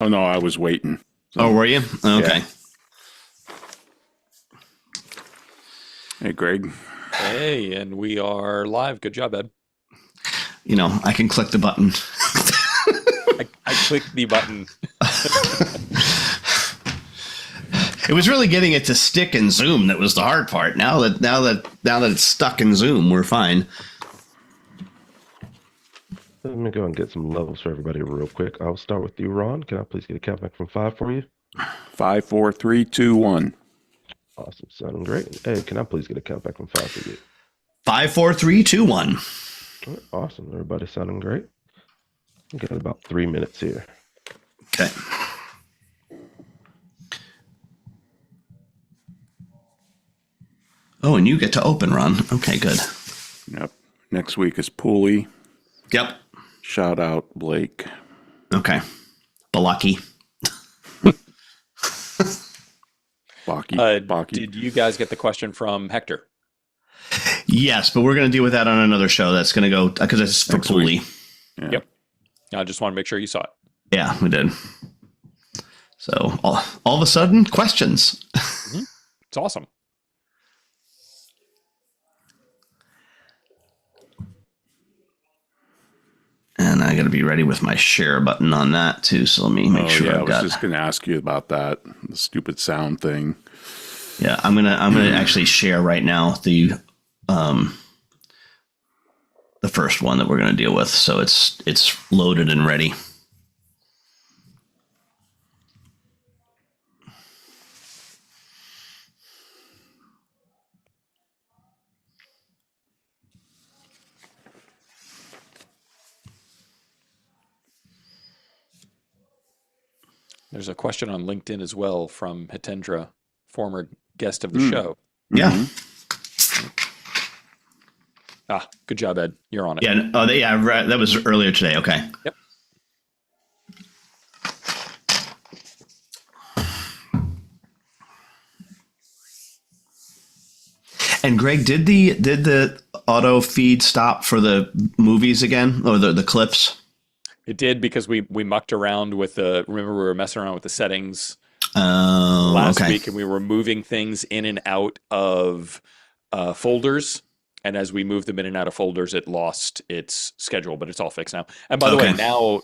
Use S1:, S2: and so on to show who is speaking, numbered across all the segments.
S1: Oh, no, I was waiting.
S2: So, oh, were you? Okay.
S1: Yeah. Hey, Greg.
S3: Hey, and we are live. Good job, Ed.
S2: You know, I can click the button.
S3: I clicked the button.
S2: It was really getting it to stick in Zoom that was the hard part. Now that it's stuck in Zoom, we're fine.
S4: Let me go and get some levels for everybody real quick. I'll start with you, Ron. Can I please get a count back from 5 for you?
S1: 5, 4, 3, 2, 1.
S4: Awesome. Sounding great. Ed, can I please get a count back from 5 for you?
S2: 5, 4, 3, 2, 1.
S4: All right, awesome. Everybody sounding great. We got about 3 minutes here.
S2: Okay. Oh, and you get to open, Ron. Okay, good.
S1: Yep. Next week is Pooley.
S2: Yep.
S1: Shout out Blake.
S2: Okay. Balaki.
S1: Baki.
S3: Did you guys get the question from Hector?
S2: Yes, but we're going to deal with that on another show. That's going to go because it's for Pooley.
S1: Yeah.
S3: Yep. I just want to make sure you saw it.
S2: Yeah, we did. So all of a sudden, questions.
S3: Mm-hmm. It's awesome.
S2: And I got to be ready with my share button on that too. So let me make sure
S1: I
S2: I've got.
S1: was just going to ask you about that, the stupid sound thing.
S2: Yeah, I'm gonna actually share right now the first one that we're gonna deal with. So it's loaded and ready.
S3: There's a question on LinkedIn as well from Hitendra, former guest of the show.
S2: Yeah.
S3: Ah, good job, Ed. You're on it.
S2: Yeah. Oh, yeah. Right. That was earlier today. Okay.
S3: Yep.
S2: And Greg, did the auto feed stop for the movies again, or the clips?
S3: It did, because we mucked around with remember we were messing around with the settings
S2: last
S3: week, and we were moving things in and out of folders. And as we moved them in and out of folders, it lost its schedule, but it's all fixed now. And by the way, now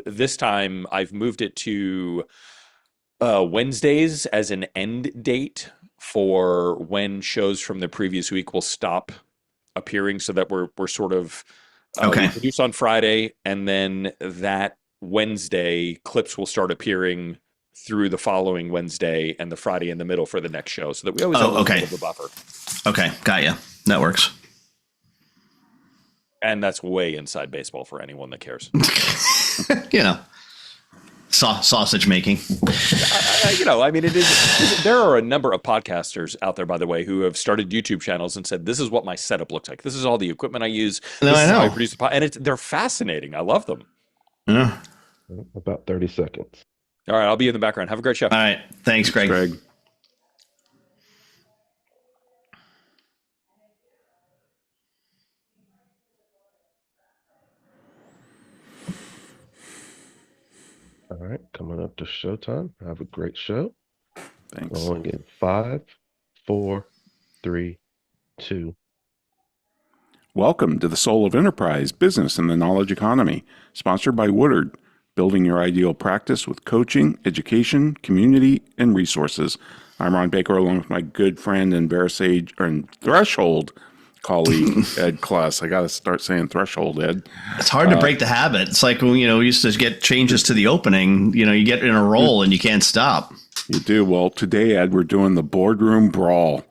S3: this time I've moved it to Wednesdays as an end date for when shows from the previous week will stop appearing, so that we're sort of we produce on Friday, and then that Wednesday clips will start appearing through the following Wednesday and the Friday in the middle for the next show, so that we always have a little bit of a buffer.
S2: Okay, got you. That works.
S3: And that's way inside baseball for anyone that cares.
S2: You know, sausage making.
S3: I mean, it is. There are a number of podcasters out there, by the way, who have started YouTube channels and said, "This is what my setup looks like. This is all the equipment I use.
S2: No,
S3: this
S2: I
S3: is
S2: know.
S3: how I produce the and they're fascinating. I love them."
S2: Yeah.
S4: About 30 seconds.
S3: All right, I'll be in the background. Have a great show.
S2: All right. Thanks, Greg.
S4: All right, coming up to showtime. Have a great show.
S1: Thanks.
S4: Going in 5, 4, 3, 2.
S1: Welcome to the Soul of Enterprise, Business and the Knowledge Economy, sponsored by Woodard, building your ideal practice with coaching, education, community, and resources. I'm Ron Baker, along with my good friend and Threshold colleague, Ed Kless. I got to start saying Threshold, Ed.
S2: It's hard to break the habit. It's like when, we used to get changes to the opening, you get in a roll and you can't stop.
S1: You do. Well, today, Ed, we're doing the Boardroom Brawl.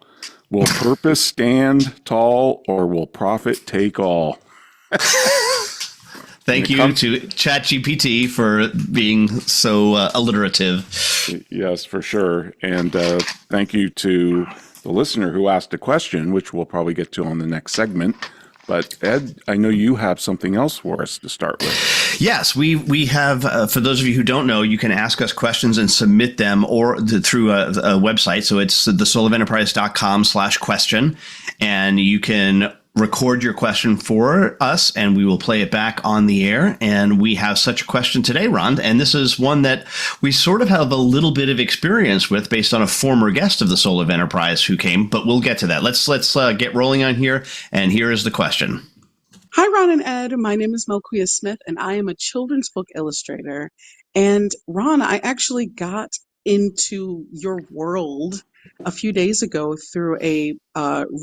S1: Will purpose stand tall, or will profit take all?
S2: Thank you to ChatGPT for being so alliterative.
S1: Yes, for sure. And thank you to the listener who asked a question, which we'll probably get to on the next segment. But Ed, I know you have something else for us to start with.
S2: Yes, we have, for those of you who don't know, you can ask us questions and submit them through a website. So it's thesoulofenterprise.com/question. And you can record your question for us, and we will play it back on the air. And we have such a question today, Ron, and this is one that we sort of have a little bit of experience with based on a former guest of the Soul of Enterprise who came, but we'll get to that. Let's get rolling on here, and here is the question.
S5: Hi, Ron and Ed. My name is Melquia Smith, and I am a children's book illustrator. And Ron, I actually got into your world a few days ago through a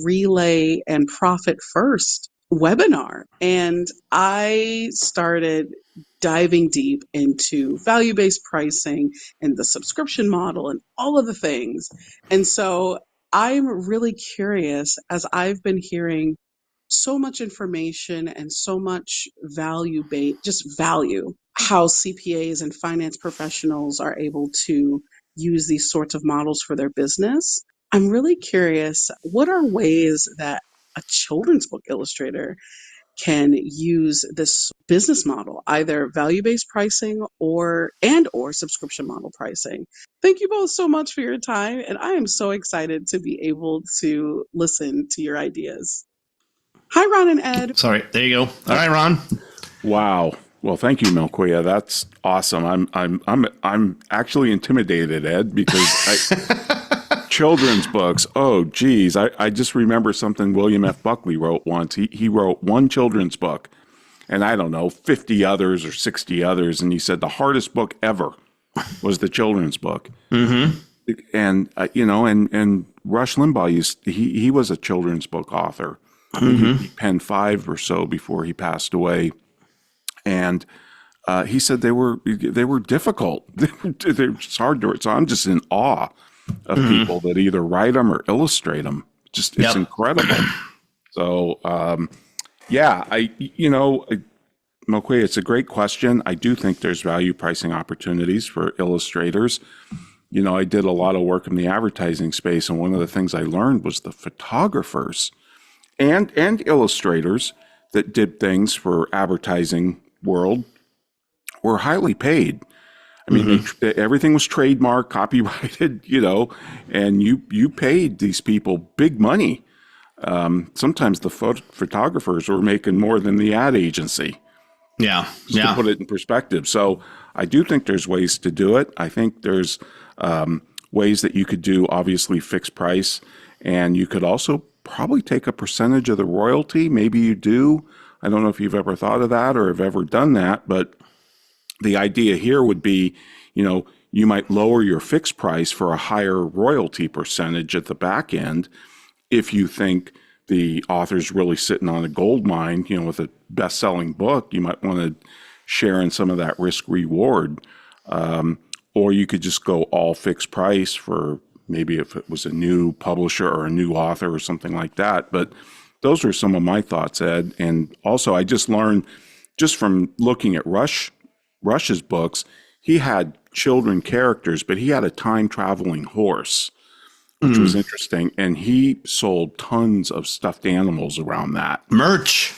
S5: Relay and Profit First webinar. And I started diving deep into value-based pricing and the subscription model and all of the things. And so I'm really curious, as I've been hearing so much information and so much just value, how CPAs and finance professionals are able to use these sorts of models for their business. I'm really curious, what are ways that a children's book illustrator can use this business model, either value-based pricing or subscription model pricing? Thank you both so much for your time, and I am so excited to be able to listen to your ideas. Hi, Ron and Ed.
S2: Sorry, there you go. All right, Ron.
S1: Wow. Well, thank you, Melquia. That's awesome. I'm actually intimidated, Ed, because children's books. Oh, geez. I just remember something William F. Buckley wrote once. He wrote one children's book, and I don't know, 50 others or 60 others, and he said the hardest book ever was the children's book. Mm-hmm. And and Rush Limbaugh he was a children's book author. Mm-hmm. He penned 5 or so before he passed away, and he said they were difficult. They're just hard to read. So I'm just in awe of people that either write them or illustrate them. It's incredible. So Melquia, it's a great question. I do think there's value pricing opportunities for illustrators. I did a lot of work in the advertising space, and one of the things I learned was the photographers and illustrators that did things for advertising world were highly paid. I mean, everything was trademarked, copyrighted, and you paid these people big money. Sometimes the photographers were making more than the ad agency.
S2: Yeah.
S1: To put it in perspective. So I do think there's ways to do it. I think there's ways that you could do, obviously, fixed price, and you could also probably take a percentage of the royalty. Maybe you do. I don't know if you've ever thought of that or have ever done that, but the idea here would be, you might lower your fixed price for a higher royalty percentage at the back end if you think the author's really sitting on a gold mine, with a best-selling book. You might want to share in some of that risk reward. Or you could just go all fixed price for maybe if it was a new publisher or a new author or something like that. But those are some of my thoughts, Ed. And also, I just learned just from looking at Rush's books, he had children characters, but he had a time-traveling horse, which was interesting. And he sold tons of stuffed animals around that. Merch.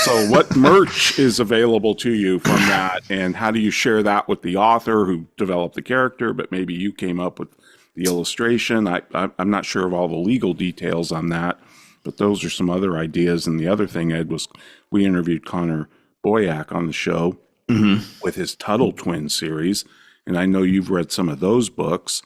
S1: So what merch is available to you from that? And how do you share that with the author who developed the character, but maybe you came up with the illustration? I'm not sure of all the legal details on that, but those are some other ideas. And the other thing, Ed, was we interviewed Connor Boyack on the show with his Tuttle Twins series. And I know you've read some of those books.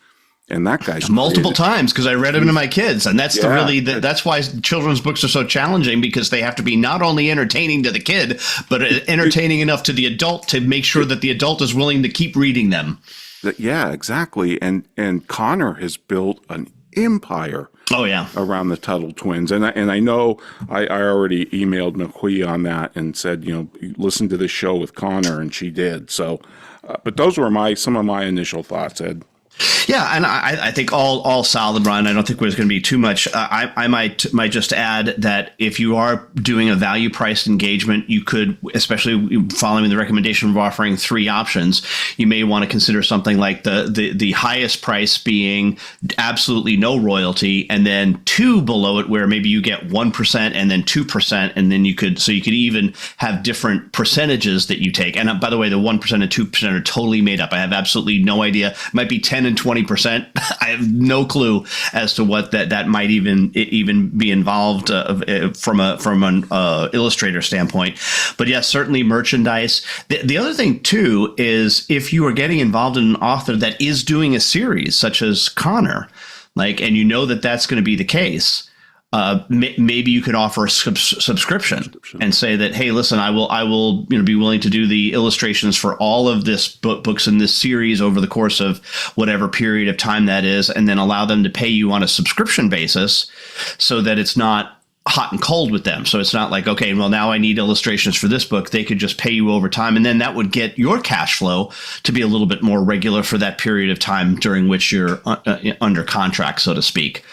S1: And that guy's
S2: multiple times because I read them to my kids, and that's that's why children's books are so challenging, because they have to be not only entertaining to the kid, but entertaining enough to the adult to make sure that the adult is willing to keep reading them.
S1: Yeah, exactly. And Connor has built an empire. Around the Tuttle Twins, and I know I already emailed McQuee on that and said, listen to this show with Connor, and she did. So, but those were some of my initial thoughts, Ed.
S2: Yeah, and I think all solid, Ron. I don't think there's going to be too much. I might just add that if you are doing a value priced engagement, you could, especially following the recommendation of offering 3 options, you may want to consider something like the highest price being absolutely no royalty, and then 2 below it where maybe you get 1% and then 2%, and then you could even have different percentages that you take. And by the way, the 1% and 2% are totally made up. I have absolutely no idea. It might be 10 and 20%. I have no clue as to what that might even be involved from an illustrator standpoint. But yes, certainly merchandise. The other thing too is if you are getting involved in an author that is doing a series such as Connor, and you know that that's going to be the case. Maybe you could offer a subscription and say that, hey, listen, I will be willing to do the illustrations for all of this books in this series over the course of whatever period of time that is, and then allow them to pay you on a subscription basis so that it's not hot and cold with them. So it's not like, okay, well, now I need illustrations for this book. They could just pay you over time. And then that would get your cash flow to be a little bit more regular for that period of time during which you're under contract, so to speak.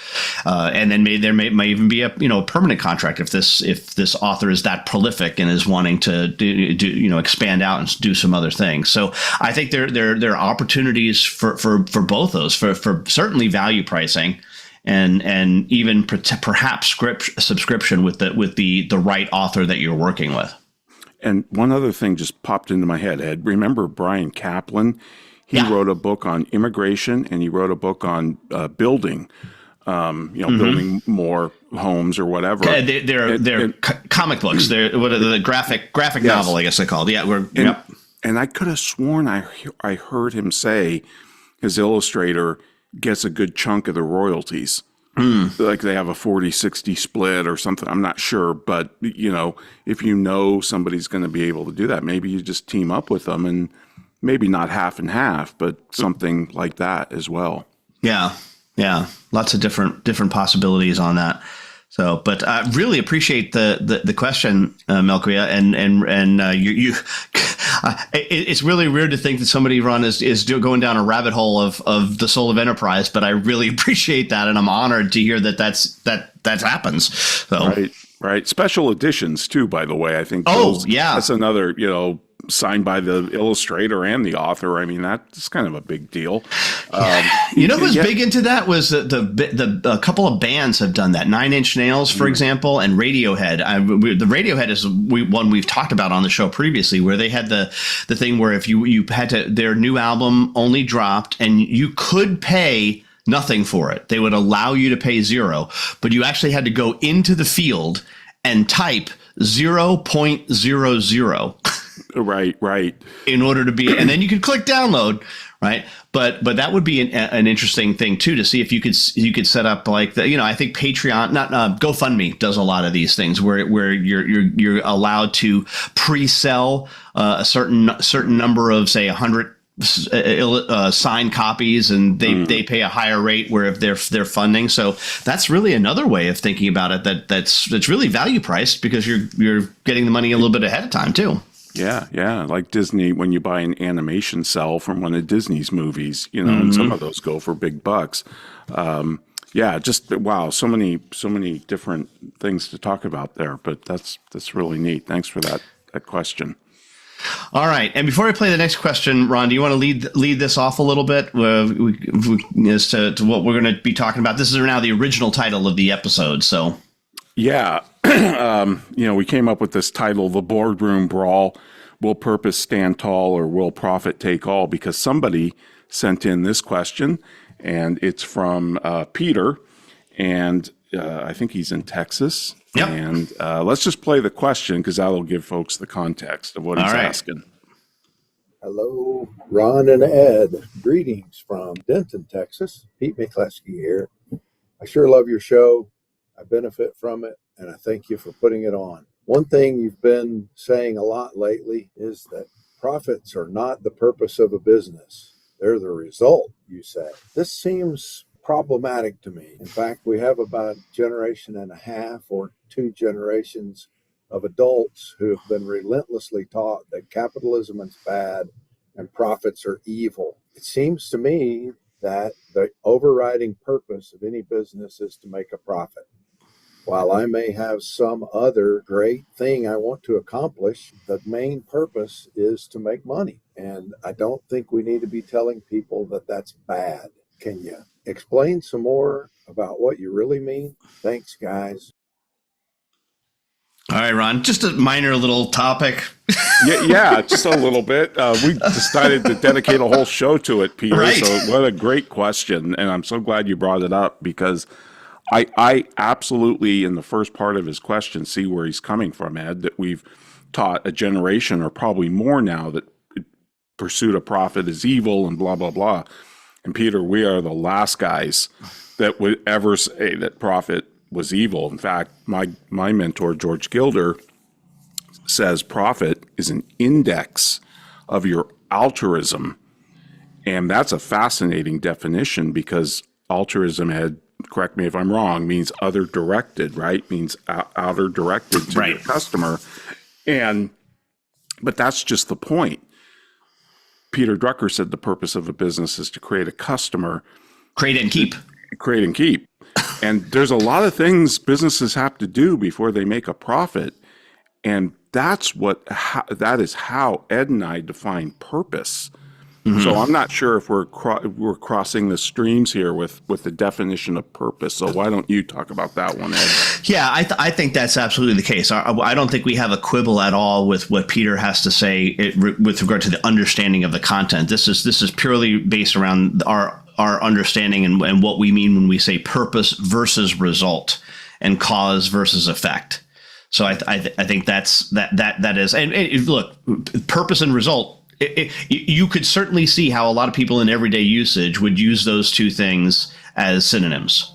S2: And then there may even be a permanent contract if this author is that prolific and is wanting to do expand out and do some other things. So I think there are opportunities for both those, for certainly value pricing. And even perhaps subscription with the right author that you're working with.
S1: And one other thing just popped into my head, Ed. Remember Brian Kaplan? He wrote a book on immigration, and he wrote a book on building, building more homes or whatever.
S2: They're comic books. They're the graphic novel, I guess they call it. Yeah,
S1: and I could have sworn I heard him say his illustrator gets a good chunk of the royalties. Like they have a 40-60 split or something. I'm not sure, but if somebody's going to be able to do that, maybe you just team up with them, and maybe not half and half, but something like that as well. Yeah.
S2: Lots of different possibilities on that. So, but I really appreciate the question, Melquia, and you. It's really weird to think that somebody, Ron, is going down a rabbit hole of the soul of enterprise, but I really appreciate that, and I'm honored to hear that happens. So.
S1: Right. Special editions too, by the way. I think. That's another signed by the illustrator and the author. I mean, that's kind of a big deal.
S2: Who's big into that was a couple of bands have done that. 9 Inch Nails, for example, and Radiohead. The Radiohead is one we've talked about on the show previously, where they had the thing where if you had to, their new album only dropped and you could pay nothing for it. They would allow you to pay $0, but you actually had to go into the field and type 0.00.
S1: Right.
S2: In order to be, and then you could click download, right? But that would be an interesting thing too, to see if you could set up like I think Patreon, not GoFundMe does a lot of these things where you're allowed to pre-sell a certain number of, say, 100 signed copies, and they pay a higher rate where if they're funding. So that's really another way of thinking about it. That's really value priced because you're getting the money a little bit ahead of time too.
S1: Yeah. Like Disney, when you buy an animation cell from one of Disney's movies, and some of those go for big bucks. Just wow, so many different things to talk about there. But that's really neat. Thanks for that question.
S2: All right, and before I play the next question, Ron, do you want to lead this off a little bit as to what we're going to be talking about? This is now the original title of the episode, so.
S1: Yeah, we came up with this title, The Boardroom Brawl. Will purpose stand tall or will profit take all? Because somebody sent in this question, and it's from Peter, and I think he's in Texas.
S2: Yep.
S1: And let's just play the question because that'll give folks the context of what he's asking.
S6: Hello, Ron and Ed. Greetings from Denton, Texas. Pete McCleskey here. I sure love your show. I benefit from it, and I thank you for putting it on. One thing you've been saying a lot lately is that profits are not the purpose of a business. They're the result, you say. This seems problematic to me. In fact, we have about a generation and a half or 2 generations of adults who have been relentlessly taught that capitalism is bad and profits are evil. It seems to me that the overriding purpose of any business is to make a profit. While I may have some other great thing I want to accomplish, the main purpose is to make money. And I don't think we need to be telling people that that's bad. Can you explain some more about what you really mean? Thanks, guys.
S2: All right, Ron, just a minor little topic.
S1: Yeah, just a little bit. We decided to dedicate a whole show to it, Peter.
S2: Right.
S1: So what a great question. And I'm so glad you brought it up because I absolutely, in the first part of his question, see where he's coming from, Ed, that we've taught a generation or probably more now that pursuit of profit is evil and blah, blah, blah. And Peter, we are the last guys that would ever say that profit was evil. In fact, my mentor, George Gilder, says profit is an index of your altruism. And that's a fascinating definition because altruism, Ed, correct me if I'm wrong, means other directed, right? Means outer directed to your customer. But that's just the point. Peter Drucker said the purpose of a business is to create a customer.
S2: Create and keep.
S1: Create and keep. And there's a lot of things businesses have to do before they make a profit. And that is how Ed and I define purpose. Mm-hmm. So I'm not sure if we're crossing the streams here with the definition of purpose. So why don't you talk about that one, Ed?
S2: Yeah, I think that's absolutely the case. I don't think we have a quibble at all with what Peter has to say with regard to the understanding of the content. This is purely based around our understanding and what we mean when we say purpose versus result and cause versus effect. So I think that is and look, purpose and result. You could certainly see how a lot of people in everyday usage would use those two things as synonyms.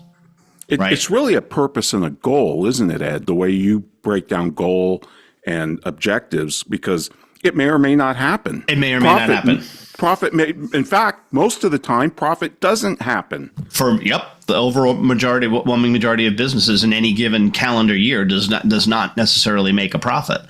S2: Right?
S1: It's really a purpose and a goal, isn't it, Ed? The way you break down goal and objectives, because it may or may not happen.
S2: It may or may not happen.
S1: Profit may, in fact, most of the time, profit doesn't happen.
S2: The overwhelming majority of businesses in any given calendar year does not necessarily make a profit.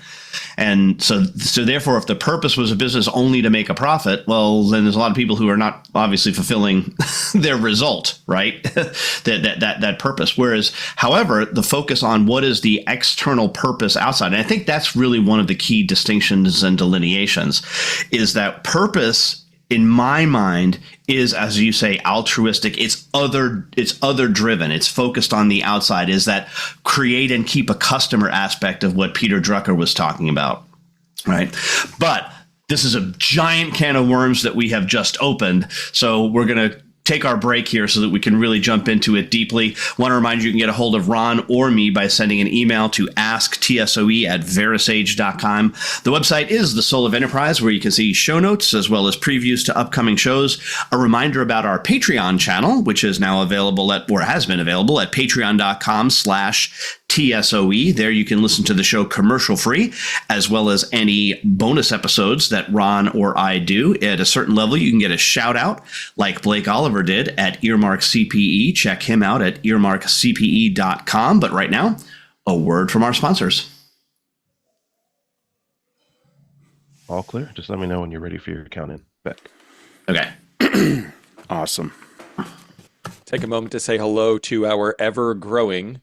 S2: And so therefore, if the purpose was a business only to make a profit, well, then there's a lot of people who are not obviously fulfilling their result, right? that purpose. Whereas, however, the focus on what is the external purpose outside, and I think that's really one of the key distinctions and delineations, is that purpose, in my mind, is, as you say, altruistic. It's other driven. It's focused on the outside. Is that create and keep a customer aspect of what Peter Drucker was talking about, right? But this is a giant can of worms that we have just opened. So we're going to take our break here so that we can really jump into it deeply. Want to remind you can get a hold of Ron or me by sending an email to asktsoe@verisage.com. The website is The Soul of Enterprise, where you can see show notes as well as previews to upcoming shows. A reminder about our Patreon channel, which is now available has been available at patreon.com/TSOE. There you can listen to the show commercial free, as well as any bonus episodes that Ron or I do. At a certain level, you can get a shout out like Blake Oliver did at Earmark CPE. Check him out at earmarkcpe.com. But right now, a word from our sponsors.
S4: All clear. Just let me know when you're ready for your count-in. Back.
S2: Okay.
S1: Awesome.
S3: Take a moment to say hello to our ever-growing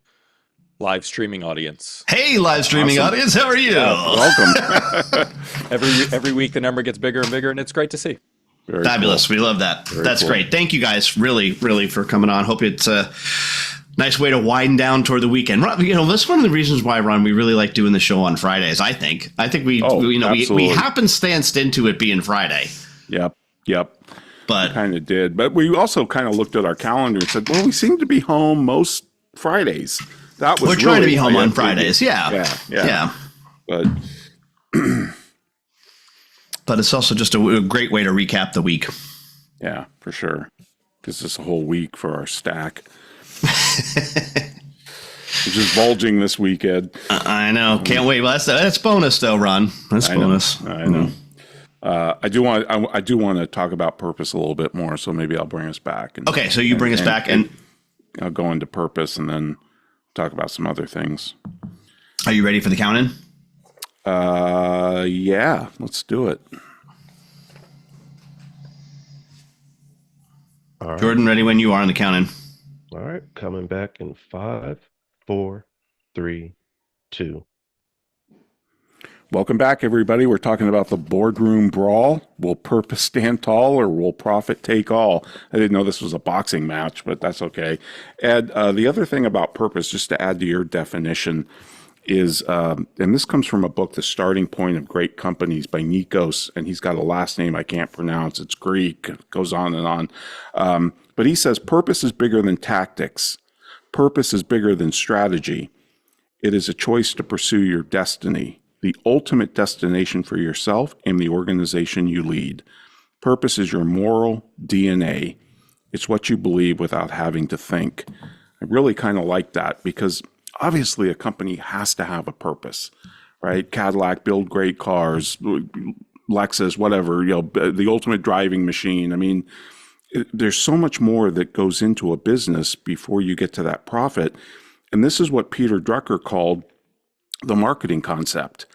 S3: live streaming audience.
S2: Hey, live streaming audience, how are you?
S1: Welcome.
S3: Every week the number gets bigger and bigger, and it's great to see.
S1: Very
S2: Fabulous.
S1: cool.
S2: We love that. That's
S1: cool.
S2: great. Thank you guys really for coming on. Hope it's a nice way to wind down toward the weekend. That's one of the reasons why, Ron, we really like doing the show on Fridays, I think. We happenstanced into it being Friday.
S1: Yep.
S2: But
S1: Kind of did. But we also kind of looked at our calendar and said, well, we seem to be home most Fridays. That was
S2: we're trying to
S1: really
S2: be home on
S1: big.
S2: Fridays. Yeah.
S1: But
S2: But it's also just a great way to recap the week.
S1: yeah, for sure. Gives us a whole week for our stack. Which is bulging this week, Ed.
S2: I know. Can't wait. Well, that's bonus, though, Ron. That's bonus.
S1: I know. I do want to talk about purpose a little bit more, so maybe I'll bring us back.
S2: Okay, so you bring us back, and
S1: I'll go into purpose and then talk about some other things.
S2: Are you ready for the count-in?
S1: Yeah, let's do it.
S4: All right.
S2: Jordan, ready when you are on the count-in.
S4: All right. Coming back in 5, 4, 3, 2.
S1: Welcome back, everybody. We're talking about the boardroom brawl. Will purpose stand tall or will profit take all? I didn't know this was a boxing match, but that's okay. Ed, the other thing about purpose, just to add to your definition, is, and this comes from a book, The Starting Point of Great Companies by Nikos, and he's got a last name I can't pronounce. It's Greek, it goes on and on. But he says, purpose is bigger than tactics. Purpose is bigger than strategy. It is a choice to pursue your destiny, the ultimate destination for yourself and the organization you lead. Purpose is your moral DNA. It's what you believe without having to think. I really kind of like that because obviously a company has to have a purpose, right? Cadillac, build great cars, Lexus, whatever, the ultimate driving machine. I mean, there's so much more that goes into a business before you get to that profit. And this is what Peter Drucker called the marketing concept.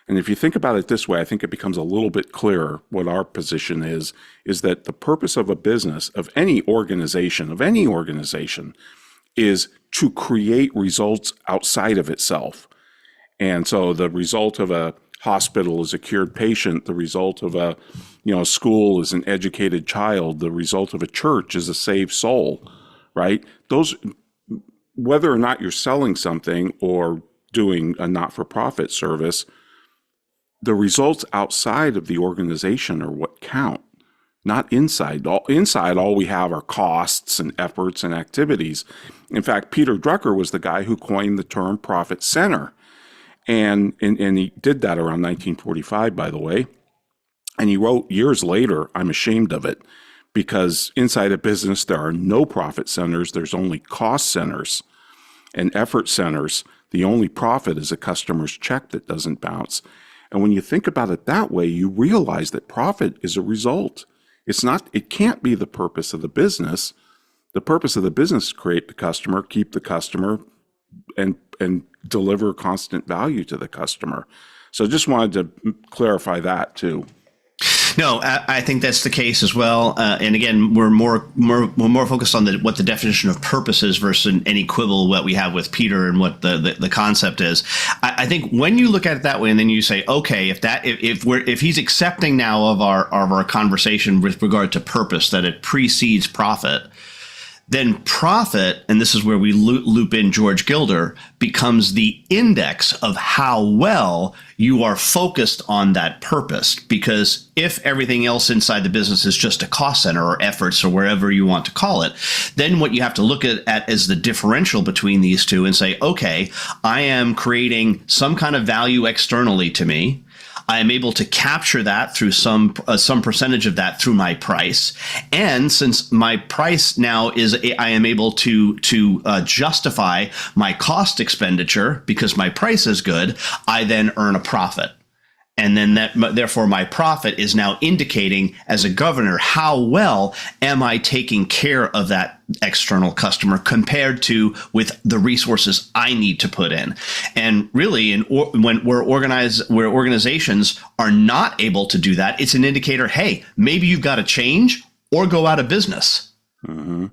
S1: And if you think about it this way, I think it becomes a little bit clearer what our position is that the purpose of a business, of any organization, is to create results outside of itself. And so the result of a hospital is a cured patient. The result of a school is an educated child. The result of a church is a saved soul, right? Those, whether or not you're selling something or doing a not-for-profit service, the results outside of the organization are what count, not inside. Inside, all we have are costs and efforts and activities. In fact, Peter Drucker was the guy who coined the term profit center. And he did that around 1945, by the way. And he wrote years later, I'm ashamed of it, because inside a business, there are no profit centers. There's only cost centers and effort centers. The only profit is a customer's check that doesn't bounce. And when you think about it that way, you realize that profit is a result. It can't be the purpose of the business. The purpose of the business is to create the customer, keep the customer, and deliver constant value to the customer. So just wanted to clarify that too.
S2: No, I think that's the case as well. And again, we're more focused on what the definition of purpose is versus any quibble what we have with Peter and what the concept is. I think when you look at it that way, and then you say, okay, if he's accepting now of our conversation with regard to purpose that it precedes profit, then profit, and this is where we loop in George Gilder, becomes the index of how well you are focused on that purpose. Because if everything else inside the business is just a cost center or efforts or wherever you want to call it, then what you have to look at is the differential between these two and say, okay, I am creating some kind of value externally to me. I am able to capture that through some percentage of that through my price. And since my price now is, I am able to justify my cost expenditure because my price is good, I then earn a profit. And then therefore my profit is now indicating as a governor, how well am I taking care of that external customer compared to with the resources I need to put in. And really, where organizations are not able to do that, it's an indicator, hey, maybe you've got to change or go out of business.
S1: Mm-hmm.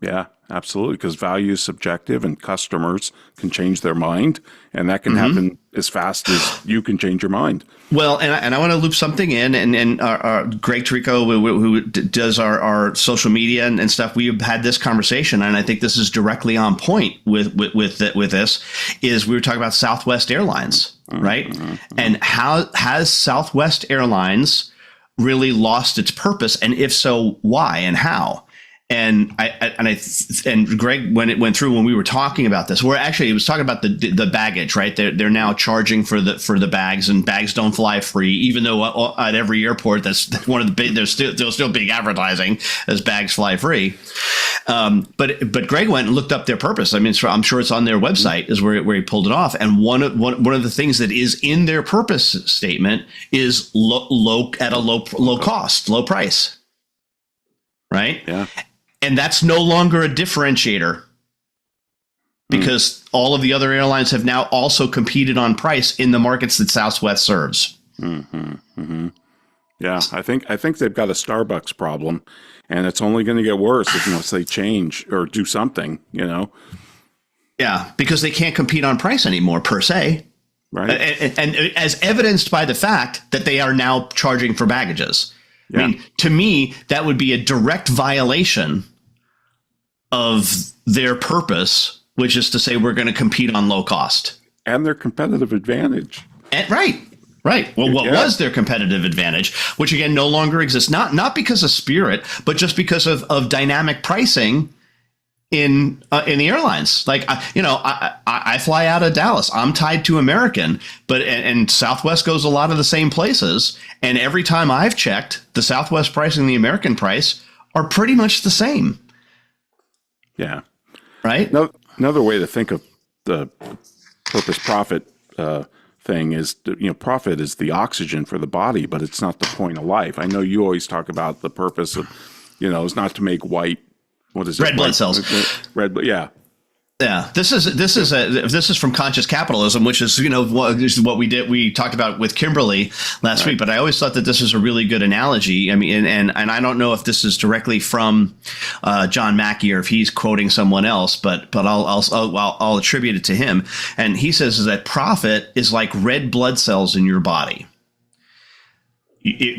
S1: Yeah, absolutely. Because value is subjective and customers can change their mind. And that can happen as fast as you can change your mind.
S2: Well, and I want to loop something in, and Greg Tarico, who does our social media and stuff, we've had this conversation, and I think this is directly on point with this, is we were talking about Southwest Airlines, right? Mm-hmm. And how has Southwest Airlines really lost its purpose, and if so, why and how? And Greg, when it went through, when we were talking about this, it was talking about the baggage, right? They're now charging for the bags, and bags don't fly free, even though at every airport that's one of the big, there's still big advertising as bags fly free. But Greg went and looked up their purpose. I mean, I'm sure it's on their website is where he pulled it off. And one of the things that is in their purpose statement is low cost, low price, right?
S1: Yeah.
S2: And that's no longer a differentiator because all of the other airlines have now also competed on price in the markets that Southwest serves.
S1: Mm-hmm. Mm-hmm. Yeah, I think they've got a Starbucks problem, and it's only going to get worse unless they change or do something,
S2: Yeah, because they can't compete on price anymore, per se.
S1: Right.
S2: And as evidenced by the fact that they are now charging for baggages. Yeah. I mean, to me, that would be a direct violation of their purpose, which is to say we're going to compete on low cost.
S1: and their competitive advantage.
S2: And, right. Well, what was their competitive advantage, which again no longer exists, not because of Spirit, but just because of dynamic pricing in the airlines. Like, I fly out of Dallas. I'm tied to American, but and Southwest goes a lot of the same places. And every time I've checked, the Southwest price and the American price are pretty much the same.
S1: Yeah.
S2: Right.
S1: Another way to think of the purpose profit thing is, profit is the oxygen for the body, but it's not the point of life. I know you always talk about the purpose of, is not to make red blood
S2: cells.
S1: Yeah.
S2: Yeah, this is from Conscious Capitalism, which is what we talked about with Kimberly last week. But I always thought that this is a really good analogy. I mean, and I don't know if this is directly from John Mackey or if he's quoting someone else, but I'll attribute it to him. And he says is that profit is like red blood cells in your body.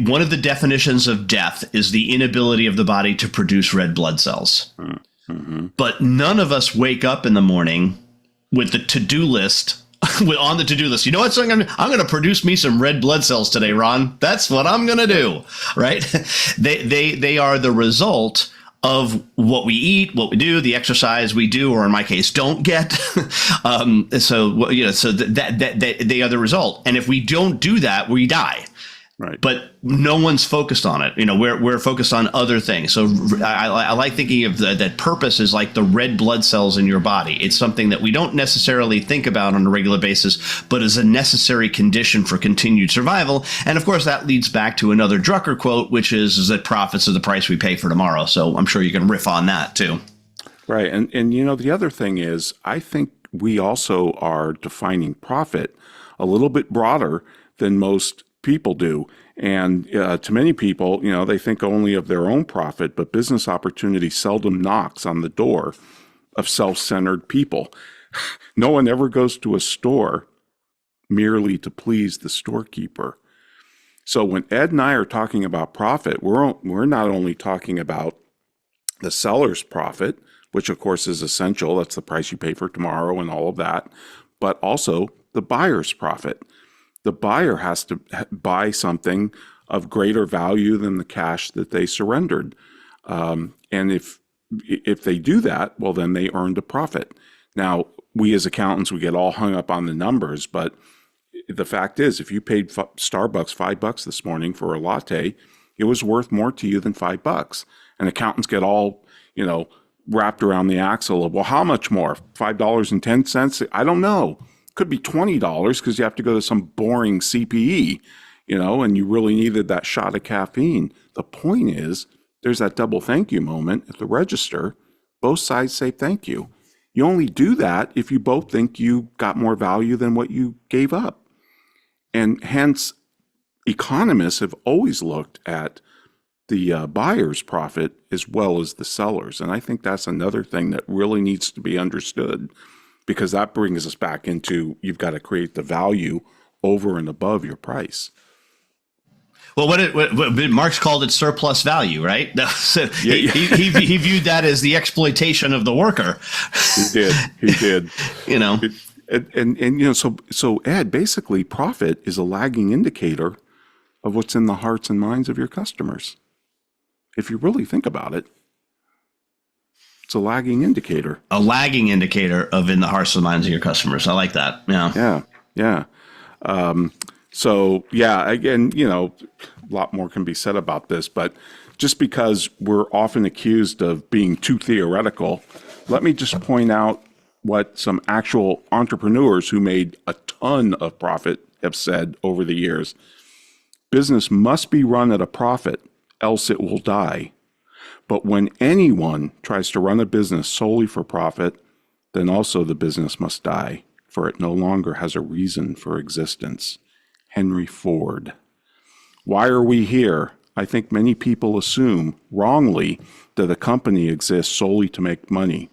S2: One of the definitions of death is the inability of the body to produce red blood cells. Mm-hmm. But none of us wake up in the morning with the to-do list on the to-do list. You know what? So I'm going to produce me some red blood cells today, Ron. That's what I'm going to do. Right? They are the result of what we eat, what we do, the exercise we do, or in my case, don't get. So that they are the result. And if we don't do that, we die.
S1: Right.
S2: But no one's focused on it. We're focused on other things. So I like thinking of that purpose is like the red blood cells in your body. It's something that we don't necessarily think about on a regular basis, but is a necessary condition for continued survival. And of course, that leads back to another Drucker quote, which is that profits are the price we pay for tomorrow. So I'm sure you can riff on that too.
S1: Right. And the other thing is, I think we also are defining profit a little bit broader than most people do. And to many people, they think only of their own profit, but business opportunity seldom knocks on the door of self-centered people. No one ever goes to a store merely to please the storekeeper. So when Ed and I are talking about profit, we're not only talking about the seller's profit, which of course is essential. That's the price you pay for tomorrow and all of that, but also the buyer's profit. The buyer has to buy something of greater value than the cash that they surrendered. And if they do that, well, then they earned a profit. Now, we as accountants, we get all hung up on the numbers, but the fact is, if you paid Starbucks $5 this morning for a latte, it was worth more to you than $5. And accountants get all, wrapped around the axle of, well, how much more? $5.10? I don't know. Could be $20 because you have to go to some boring CPE, and you really needed that shot of caffeine. The point is, there's that double thank you moment at the register. Both sides say thank you. You only do that if you both think you got more value than what you gave up. And hence, economists have always looked at the buyer's profit as well as the seller's. And I think that's another thing that really needs to be understood, because that brings us back into, you've got to create the value over and above your price.
S2: Well, what Marx called it surplus value, right? He viewed that as the exploitation of the worker.
S1: He did. So Ed, basically profit is a lagging indicator of what's in the hearts and minds of your customers. If you really think about it. It's a lagging indicator.
S2: A lagging indicator of in the hearts and minds of your customers. I like that. Yeah.
S1: Yeah. Again, a lot more can be said about this, but just because we're often accused of being too theoretical, let me just point out what some actual entrepreneurs who made a ton of profit have said over the years. Business must be run at a profit, else it will die. But when anyone tries to run a business solely for profit, then also the business must die, for it no longer has a reason for existence. Henry Ford. Why are we here? I think many people assume, wrongly, that a company exists solely to make money.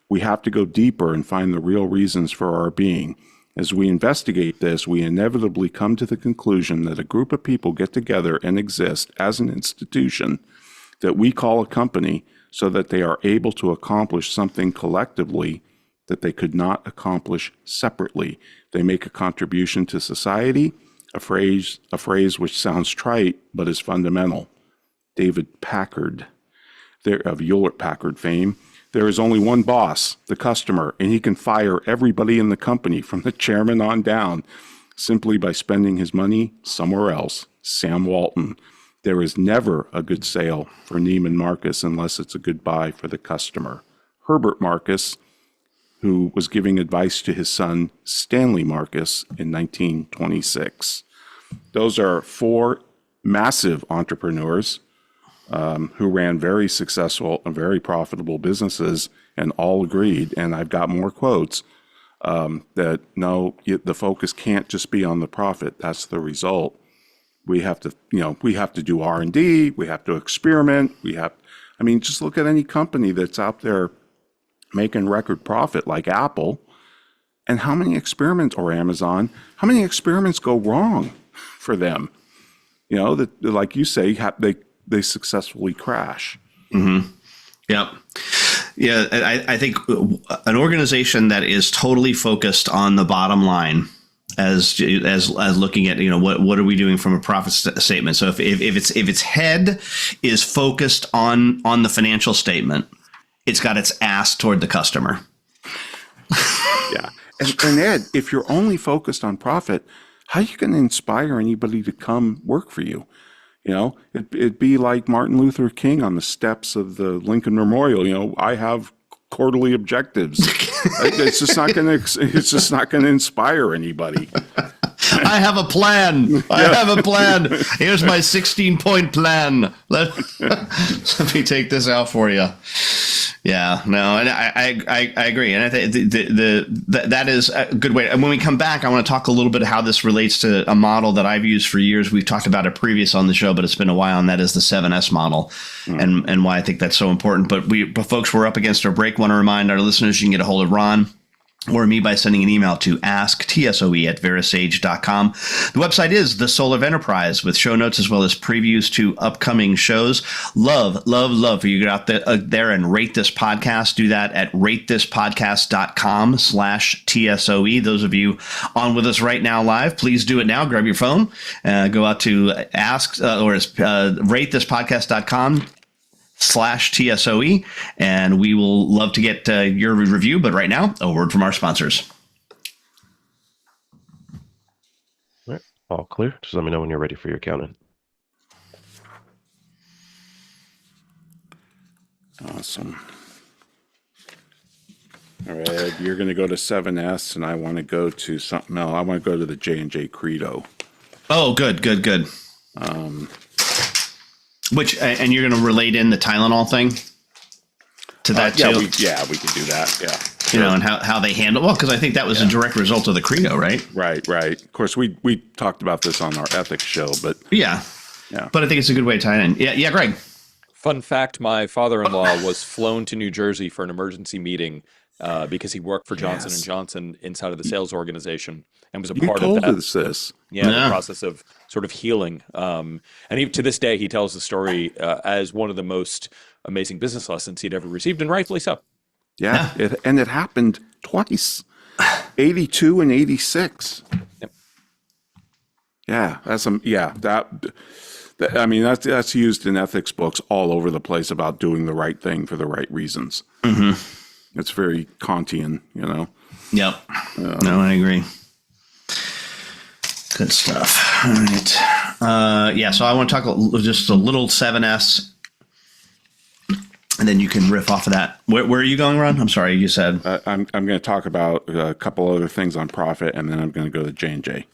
S1: We have to go deeper and find the real reasons for our being. As we investigate this, we inevitably come to the conclusion that a group of people get together and exist as an institution that we call a company so that they are able to accomplish something collectively that they could not accomplish separately. They make a contribution to society, a phrase which sounds trite but is fundamental. David Packard, of Hewlett-Packard fame, there is only one boss, the customer, and he can fire everybody in the company from the chairman on down simply by spending his money somewhere else. Sam Walton. There is never a good sale for Neiman Marcus unless it's a good buy for the customer. Herbert Marcus, who was giving advice to his son Stanley Marcus in 1926. Those are four massive entrepreneurs who ran very successful and very profitable businesses, and all agreed, and I've got more quotes, that no, the focus can't just be on the profit. That's the result. We have to, we have to do R&D. We have to experiment. Just look at any company that's out there making record profit like Apple, and how many experiments, or Amazon, how many experiments go wrong for them? That, like you say, they successfully crash.
S2: Mm-hmm. Yep. Yeah, I think an organization that is totally focused on the bottom line, as looking at what are we doing from a profit statement. So if its head is focused on the financial statement, it's got its ass toward the customer.
S1: Yeah, and Ed, if you're only focused on profit, how are you going to inspire anybody to come work for you? It'd be like Martin Luther King on the steps of the Lincoln Memorial. I have quarterly objectives. It's just not going to inspire anybody.
S2: I have a plan. I have a plan. Here's my 16-point plan. Let me take this out for you. Yeah, no, and I agree, and I think that is a good way. And when we come back, I want to talk a little bit how this relates to a model that I've used for years. We've talked about it previous on the show, but it's been a while, and that is the 7S model, and why I think that's so important. But folks, we're up against our break. Want to remind our listeners you can get a hold of Ron or me by sending an email to asktsoe@verisage.com. The website is The Soul of Enterprise, with show notes as well as previews to upcoming shows. Love for you to get out there and rate this podcast. Do that at ratethispodcast.com/TSOE. Those of you on with us right now live, please do it now. Grab your phone, go out to ratethispodcast.com/TSOE, and we will love to get your review. But right now, a word from our sponsors.
S4: All right, all clear. Just let me know when you're ready for your counting.
S1: Awesome. All right, you're going to go to 7S, and I want to go to something else. I want to go to the J&J Credo.
S2: Oh, good. Which, and you're going to relate in the Tylenol thing to that too?
S1: We could do that. Yeah.
S2: Sure. And how they handle, because I think that was a direct result of the Credo, right?
S1: Right. Of course, we talked about this on our ethics show, but
S2: yeah. But I think it's a good way to tie it in. Yeah, Greg.
S3: Fun fact: my father-in-law was flown to New Jersey for an emergency meeting because he worked for Johnson & Johnson inside of the sales organization and was a part of that.
S1: This.
S3: Yeah, the process of sort of healing. And to this day, he tells the story as one of the most amazing business lessons he'd ever received, and rightfully so.
S1: Yeah, it happened twice, 82 and 86.
S3: Yep.
S1: Yeah, that's used in ethics books all over the place about doing the right thing for the right reasons. Mm-hmm. It's very Kantian,
S2: Yep. No, I agree. Good stuff. All right. So I want to talk just a little 7S, and then you can riff off of that. Where are you going, Ron? I'm sorry, you said.
S1: I'm going to talk about a couple other things on profit, and then I'm going to go to J&J.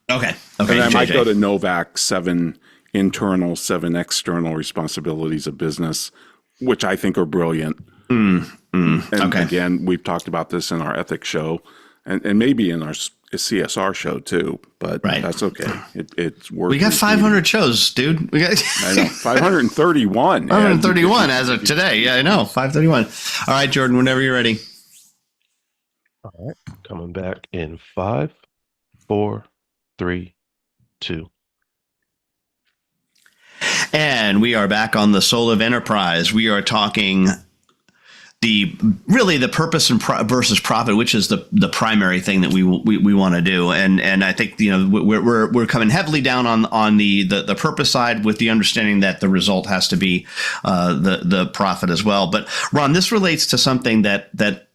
S2: Okay.
S1: And I might go to Novak, 7 internal, 7 external responsibilities of business, which I think are brilliant. And again, we've talked about this in our ethics show, and maybe in our CSR show too, but that's okay. It's worth.
S2: We got 500 shows, dude. We got.
S1: I know 531.
S2: 531 as of today. Yeah, I know 531. All right, Jordan. Whenever you're ready.
S4: All right, coming back in 5, 4, 3, 2.
S2: And we are back on the Soul of Enterprise. We are talking really the purpose and versus profit, which is the primary thing that we want to do. And I think, we're coming heavily down on the purpose side, with the understanding that the result has to be the profit as well. But Ron, this relates to something that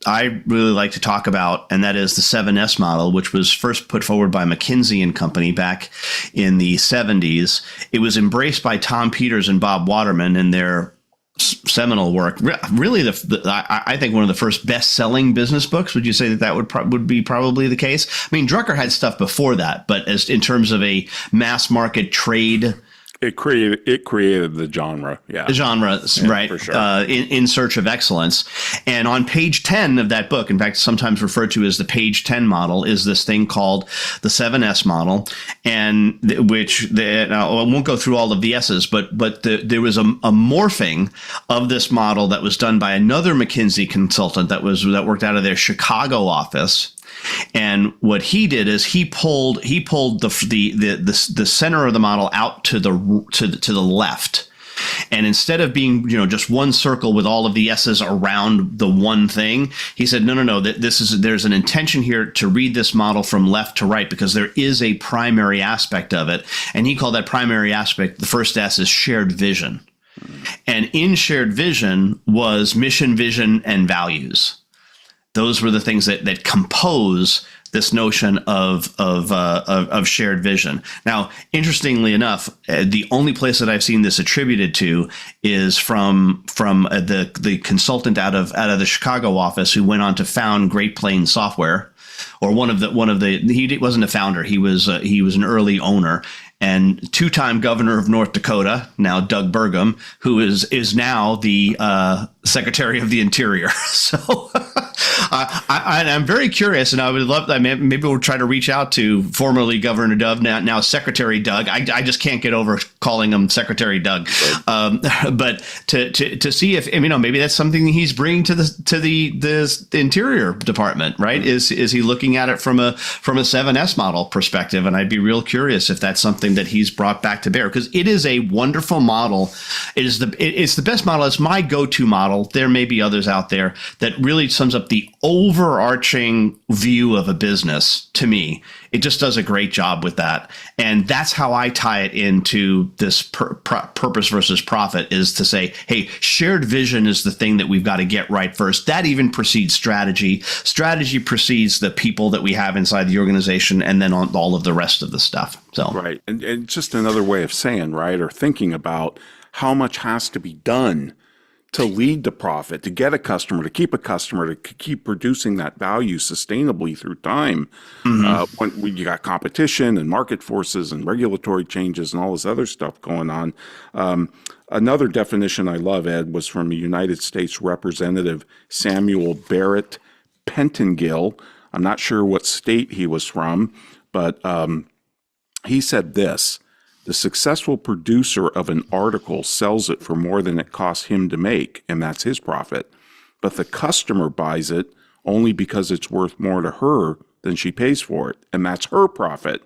S2: I really like to talk about, and that is the 7S model, which was first put forward by McKinsey and Company back in the 70s. It was embraced by Tom Peters and Bob Waterman in their seminal work. Really, I think one of the first best-selling business books. Would you say that would be probably the case? I mean, Drucker had stuff before that, but as in terms of a mass market trade.
S1: It created the genre,
S2: The genre, right? For sure. In Search of Excellence. And on page 10 of that book, in fact, sometimes referred to as the page 10 model, is this thing called the 7S model, and I won't go through all of the S's, but there was a morphing of this model that was done by another McKinsey consultant that worked out of their Chicago office. And what he did is he pulled the center of the model out to the left. And instead of being, just one circle with all of the S's around the one thing, he said, no, there's an intention here to read this model from left to right, because there is a primary aspect of it. And he called that primary aspect, the first S is shared vision. And in shared vision was mission, vision, and values. Those were the things that compose this notion of shared vision. Now, interestingly enough, the only place that I've seen this attributed to is from the consultant out of the Chicago office who went on to found Great Plains Software, or he wasn't a founder, he was an early owner. And two-time governor of North Dakota, now Doug Burgum, who is now the Secretary of the Interior. So I'm very curious, and I would love that. Maybe we'll try to reach out to formerly Governor Doug, now Secretary Doug. I just can't get over calling him Secretary Doug. But to see if maybe that's something he's bringing to the Interior Department, right? Is he looking at it from a 7S model perspective? And I'd be real curious if that's something that he's brought back to bear, because it is a wonderful model. It's the best model. It's my go-to model. There may be others out there that really sums up the overarching view of a business. To me, it just does a great job with that. And that's how I tie it into this purpose versus profit, is to say, hey, shared vision is the thing that we've got to get right first. That even precedes strategy. Strategy precedes the people that we have inside the organization, and then on all of the rest of the stuff. So
S1: right. And just another way of saying, right, or thinking about how much has to be done to lead to profit, to get a customer, to keep a customer, to keep producing that value sustainably through time. When you got competition and market forces and regulatory changes and all this other stuff going on. Another definition I love, Ed, was from United States Representative Samuel Barrett Pentongill. I'm not sure what state he was from, but he said this: the successful producer of an article sells it for more than it costs him to make, and that's his profit. But the customer buys it only because it's worth more to her than she pays for it, and that's her profit.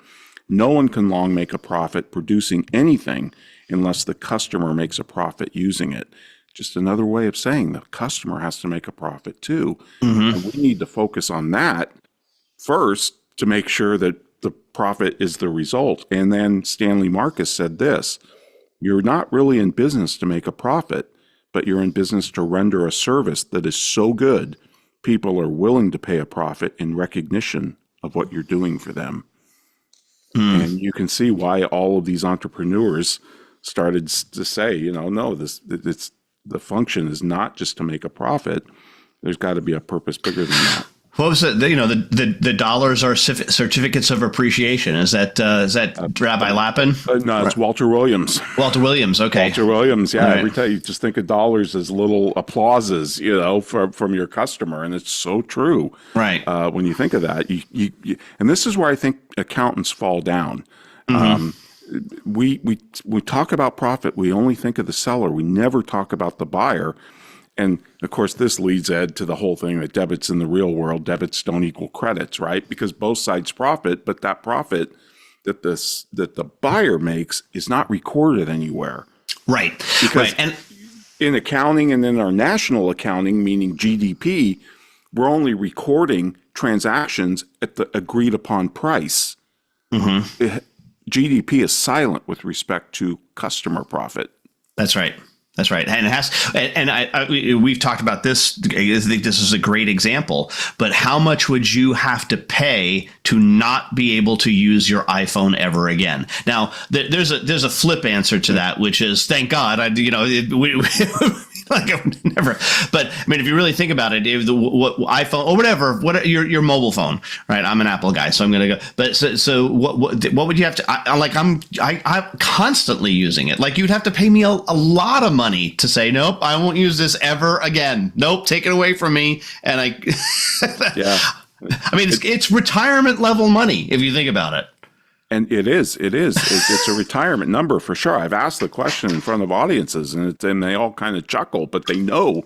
S1: No one can long make a profit producing anything unless the customer makes a profit using it. Just another way of saying the customer has to make a profit too. And we need to focus on that first to make sure that the profit is the result. And then Stanley Marcus said this: you're not really in business to make a profit, but you're in business to render a service that is so good, people are willing to pay a profit in recognition of what you're doing for them. And you can see why all of these entrepreneurs started to say, no, the function is not just to make a profit. There's got to be a purpose bigger than that.
S2: What was it? The dollars are certificates of appreciation. Is that Rabbi Lappin?
S1: No, it's Walter Williams.
S2: Walter Williams. Okay.
S1: Walter Williams. Yeah.
S2: Right.
S1: Every time you just think of dollars as little applauses, from your customer, and it's so true.
S2: Right.
S1: When you think of that, you and this is where I think accountants fall down. We talk about profit. We only think of the seller. We never talk about the buyer. And of course, this leads, Ed, to the whole thing that debits in the real world, debits don't equal credits, right? Because both sides profit, but that profit that the buyer makes is not recorded anywhere.
S2: Right.
S1: Because,
S2: right. And
S1: in accounting and in our national accounting, meaning GDP, we're only recording transactions at the agreed upon price. GDP is silent with respect to customer profit.
S2: That's right. That's right. And it has, and we've talked about this. I think this is a great example, but how much would you have to pay to not be able to use your iPhone ever again? Now, there's a flip answer to that, which is, thank God, like I would never. But I mean, if you really think about it, if what iPhone or whatever, your mobile phone, right? I'm an Apple guy, so I'm going to go. But so what would you have to? I'm constantly using it. Like you'd have to pay me a lot of money to say, nope, I won't use this ever again. Nope, take it away from me. And
S1: Yeah.
S2: I mean, it's retirement level money if you think about it.
S1: And it is. It's a retirement number for sure. I've asked the question in front of audiences, and they all kind of chuckle, but they know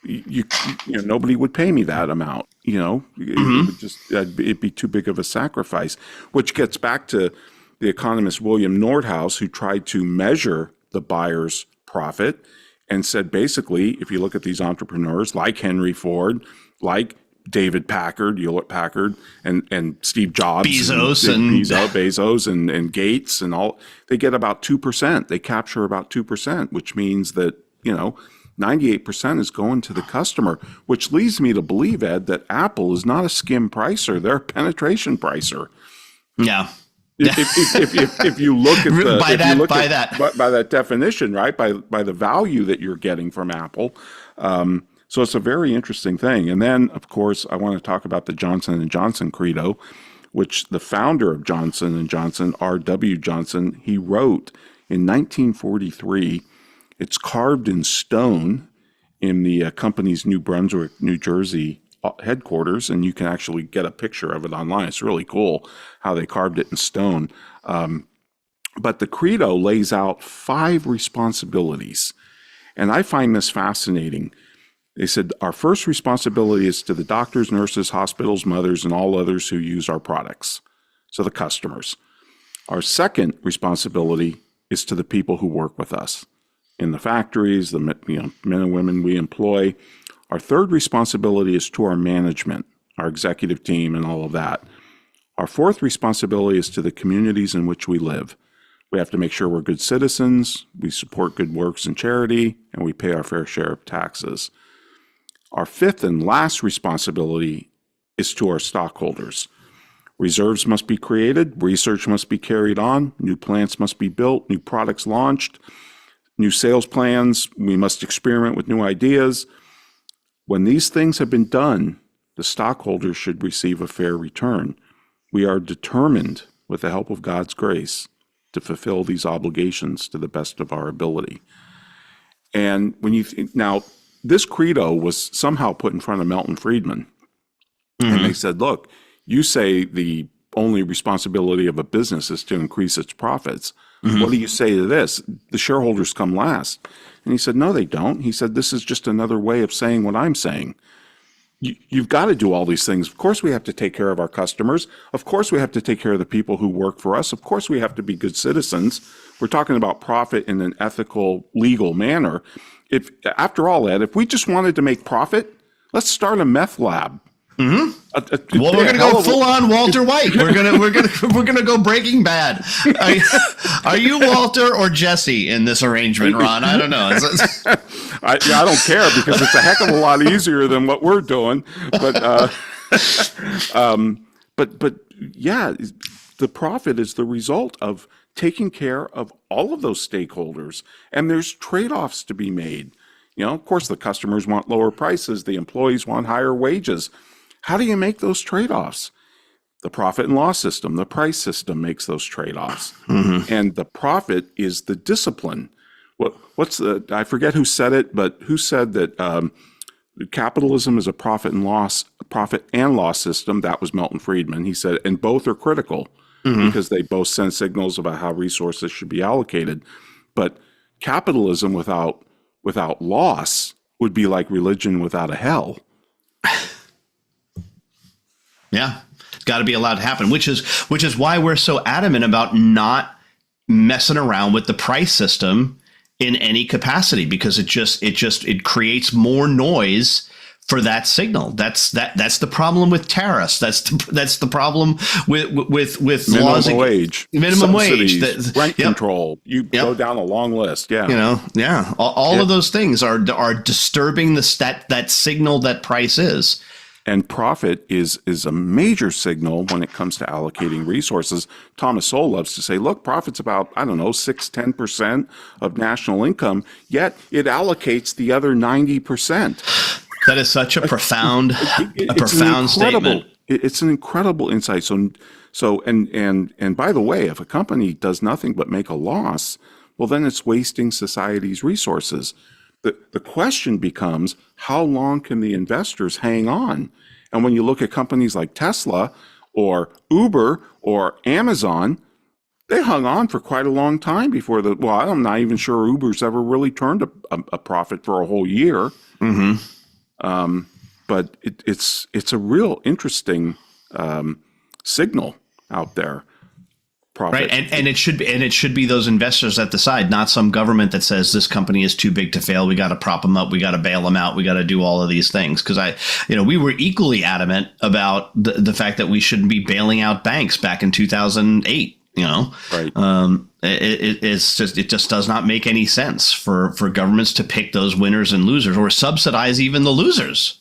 S1: you know nobody would pay me that amount. You know, it'd be too big of a sacrifice. Which gets back to the economist William Nordhaus, who tried to measure the buyer's profit, and said basically, if you look at these entrepreneurs like Henry Ford, like David Packard, Hewlett Packard, and Steve Jobs, Bezos, and Gates, and all, they get about 2%. They capture about 2%, which means that 98% is going to the customer. Which leads me to believe, Ed, that Apple is not a skim pricer; they're a penetration pricer.
S2: Yeah.
S1: If you look at
S2: by
S1: that definition, right, by the value that you're getting from Apple. So it's a very interesting thing. And then, of course, I want to talk about the Johnson & Johnson credo, which the founder of Johnson & Johnson, R.W. Johnson, he wrote in 1943. It's carved in stone in the company's New Brunswick, New Jersey headquarters, and you can actually get a picture of it online. It's really cool how they carved it in stone. But the credo lays out 5 responsibilities, and I find this fascinating. They said, our first responsibility is to the doctors, nurses, hospitals, mothers, and all others who use our products, so the customers. Our second responsibility is to the people who work with us in the factories, the men and women we employ. Our third responsibility is to our management, our executive team, and all of that. Our fourth responsibility is to the communities in which we live. We have to make sure we're good citizens, we support good works and charity, and we pay our fair share of taxes. Our fifth and last responsibility is to our stockholders. Reserves must be created, research must be carried on, new plants must be built, new products launched, new sales plans, we must experiment with new ideas. When these things have been done, the stockholders should receive a fair return. We are determined, with the help of God's grace, to fulfill these obligations to the best of our ability. And when you now, this credo was somehow put in front of Milton Friedman. And they said, look, you say the only responsibility of a business is to increase its profits. What do you say to this? The shareholders come last. And he said, no, they don't. He said, this is just another way of saying what I'm saying. You've got to do all these things. Of course, we have to take care of our customers. Of course, we have to take care of the people who work for us. Of course, we have to be good citizens. We're talking about profit in an ethical, legal manner. If, after all, Ed, if we just wanted to make profit, let's start a meth lab.
S2: Well, we're going to go full on Walter White. We're going to go Breaking Bad. Are you Walter or Jesse in this arrangement, Ron? I don't know.
S1: I don't care, because it's a heck of a lot easier than what we're doing. But yeah, the profit is the result of taking care of all of those stakeholders, and there's trade-offs to be made. Of course, the customers want lower prices, the employees want higher wages. How do you make those trade-offs? The profit and loss system, the price system makes those trade-offs. And the profit is the discipline. I forget who said it, but who said that capitalism is a profit and loss system? That was Milton Friedman. He said, and both are critical because they both send signals about how resources should be allocated. But capitalism without loss would be like religion without a hell.
S2: Yeah, it's got to be allowed to happen, which is why we're so adamant about not messing around with the price system in any capacity, because it creates more noise for that signal. That's the problem with tariffs. That's the problem with
S1: minimum
S2: laws,
S1: wage,
S2: minimum
S1: subsidies,
S2: wage,
S1: rent control. You go down a long list. Yeah,
S2: all of those things are disturbing that signal that price is.
S1: And profit is a major signal when it comes to allocating resources. Thomas Sowell loves to say, look, profit's about, 6-10% of national income, yet it allocates the other 90%.
S2: That is such a profound statement.
S1: It's an incredible insight. So and by the way, if a company does nothing but make a loss, well, then it's wasting society's resources. The question becomes, how long can the investors hang on? And when you look at companies like Tesla or Uber or Amazon, they hung on for quite a long time before I'm not even sure Uber's ever really turned a profit for a whole year. Mm-hmm. But it's a real interesting signal out there. Profit.
S2: Right, and it should be those investors that decide, not some government that says this company is too big to fail. We got to prop them up. We got to bail them out. We got to do all of these things. Because we were equally adamant about the fact that we shouldn't be bailing out banks back in 2008.
S1: Right.
S2: It just does not make any sense for governments to pick those winners and losers or subsidize even the losers.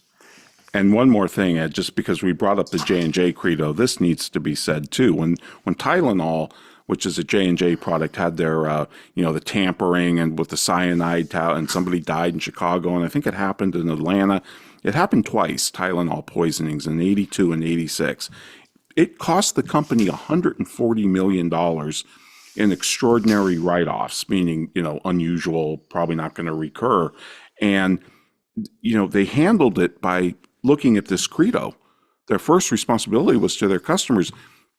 S1: And one more thing, Ed, just because we brought up the J&J credo, this needs to be said too. When Tylenol, which is a J&J product, had their, the tampering and with the cyanide, and somebody died in Chicago, and I think it happened in Atlanta. It happened twice, Tylenol poisonings in 82 and 86. It cost the company $140 million in extraordinary write-offs, meaning, unusual, probably not going to recur. And, they handled it by looking at this credo. Their first responsibility was to their customers.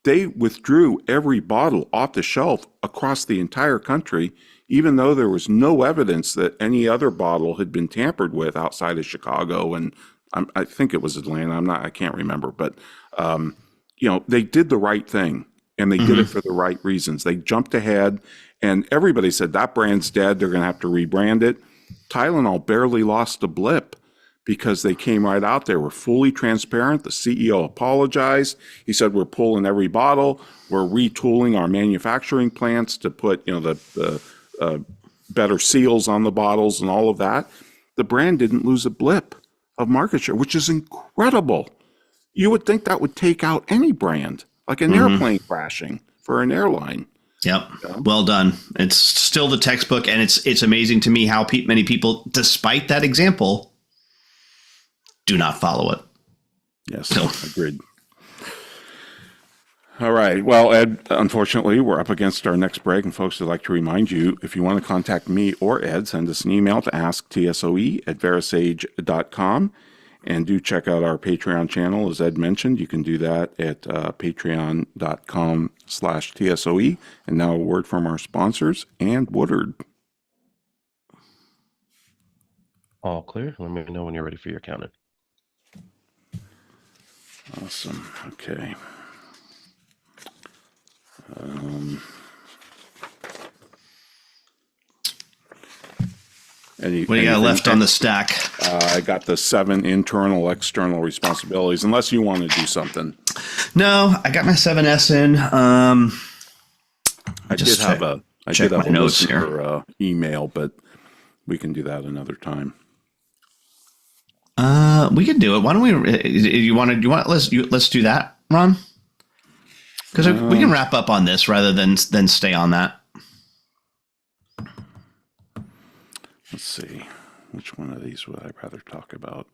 S1: They withdrew every bottle off the shelf across the entire country, even though there was no evidence that any other bottle had been tampered with outside of Chicago. And I think it was Atlanta. I can't remember, but, they did the right thing, and they did it for the right reasons. They jumped ahead, and everybody said that brand's dead. They're going to have to rebrand it. Tylenol barely lost a blip, because they came right out there, were fully transparent. The CEO apologized. He said, we're pulling every bottle. We're retooling our manufacturing plants to put, the better seals on the bottles and all of that. The brand didn't lose a blip of market share, which is incredible. You would think that would take out any brand, like an airplane crashing for an airline.
S2: Yep. Well done. It's still the textbook. And it's amazing to me how many people, despite that example, do not follow it.
S1: Yes, agreed. All right. Well, Ed, unfortunately, we're up against our next break. And folks, I'd like to remind you, if you want to contact me or Ed, send us an email to asktsoe@verisage.com. And do check out our Patreon channel. As Ed mentioned, you can do that at patreon.com/TSOE. And now a word from our sponsors and Woodard.
S4: All clear. Let me know when you're ready for your counting.
S1: Awesome. Okay.
S2: What do you got left on the stack?
S1: I got the 7 internal, external responsibilities, unless you want to do something.
S2: No, I got my 7S in. I
S1: did have a
S2: notes here.
S1: For, email, but we can do that another time.
S2: We can do it. Why don't we? Let's do that, Ron. Because we can wrap up on this rather than stay on that.
S1: Let's see. Which one of these would I rather talk about?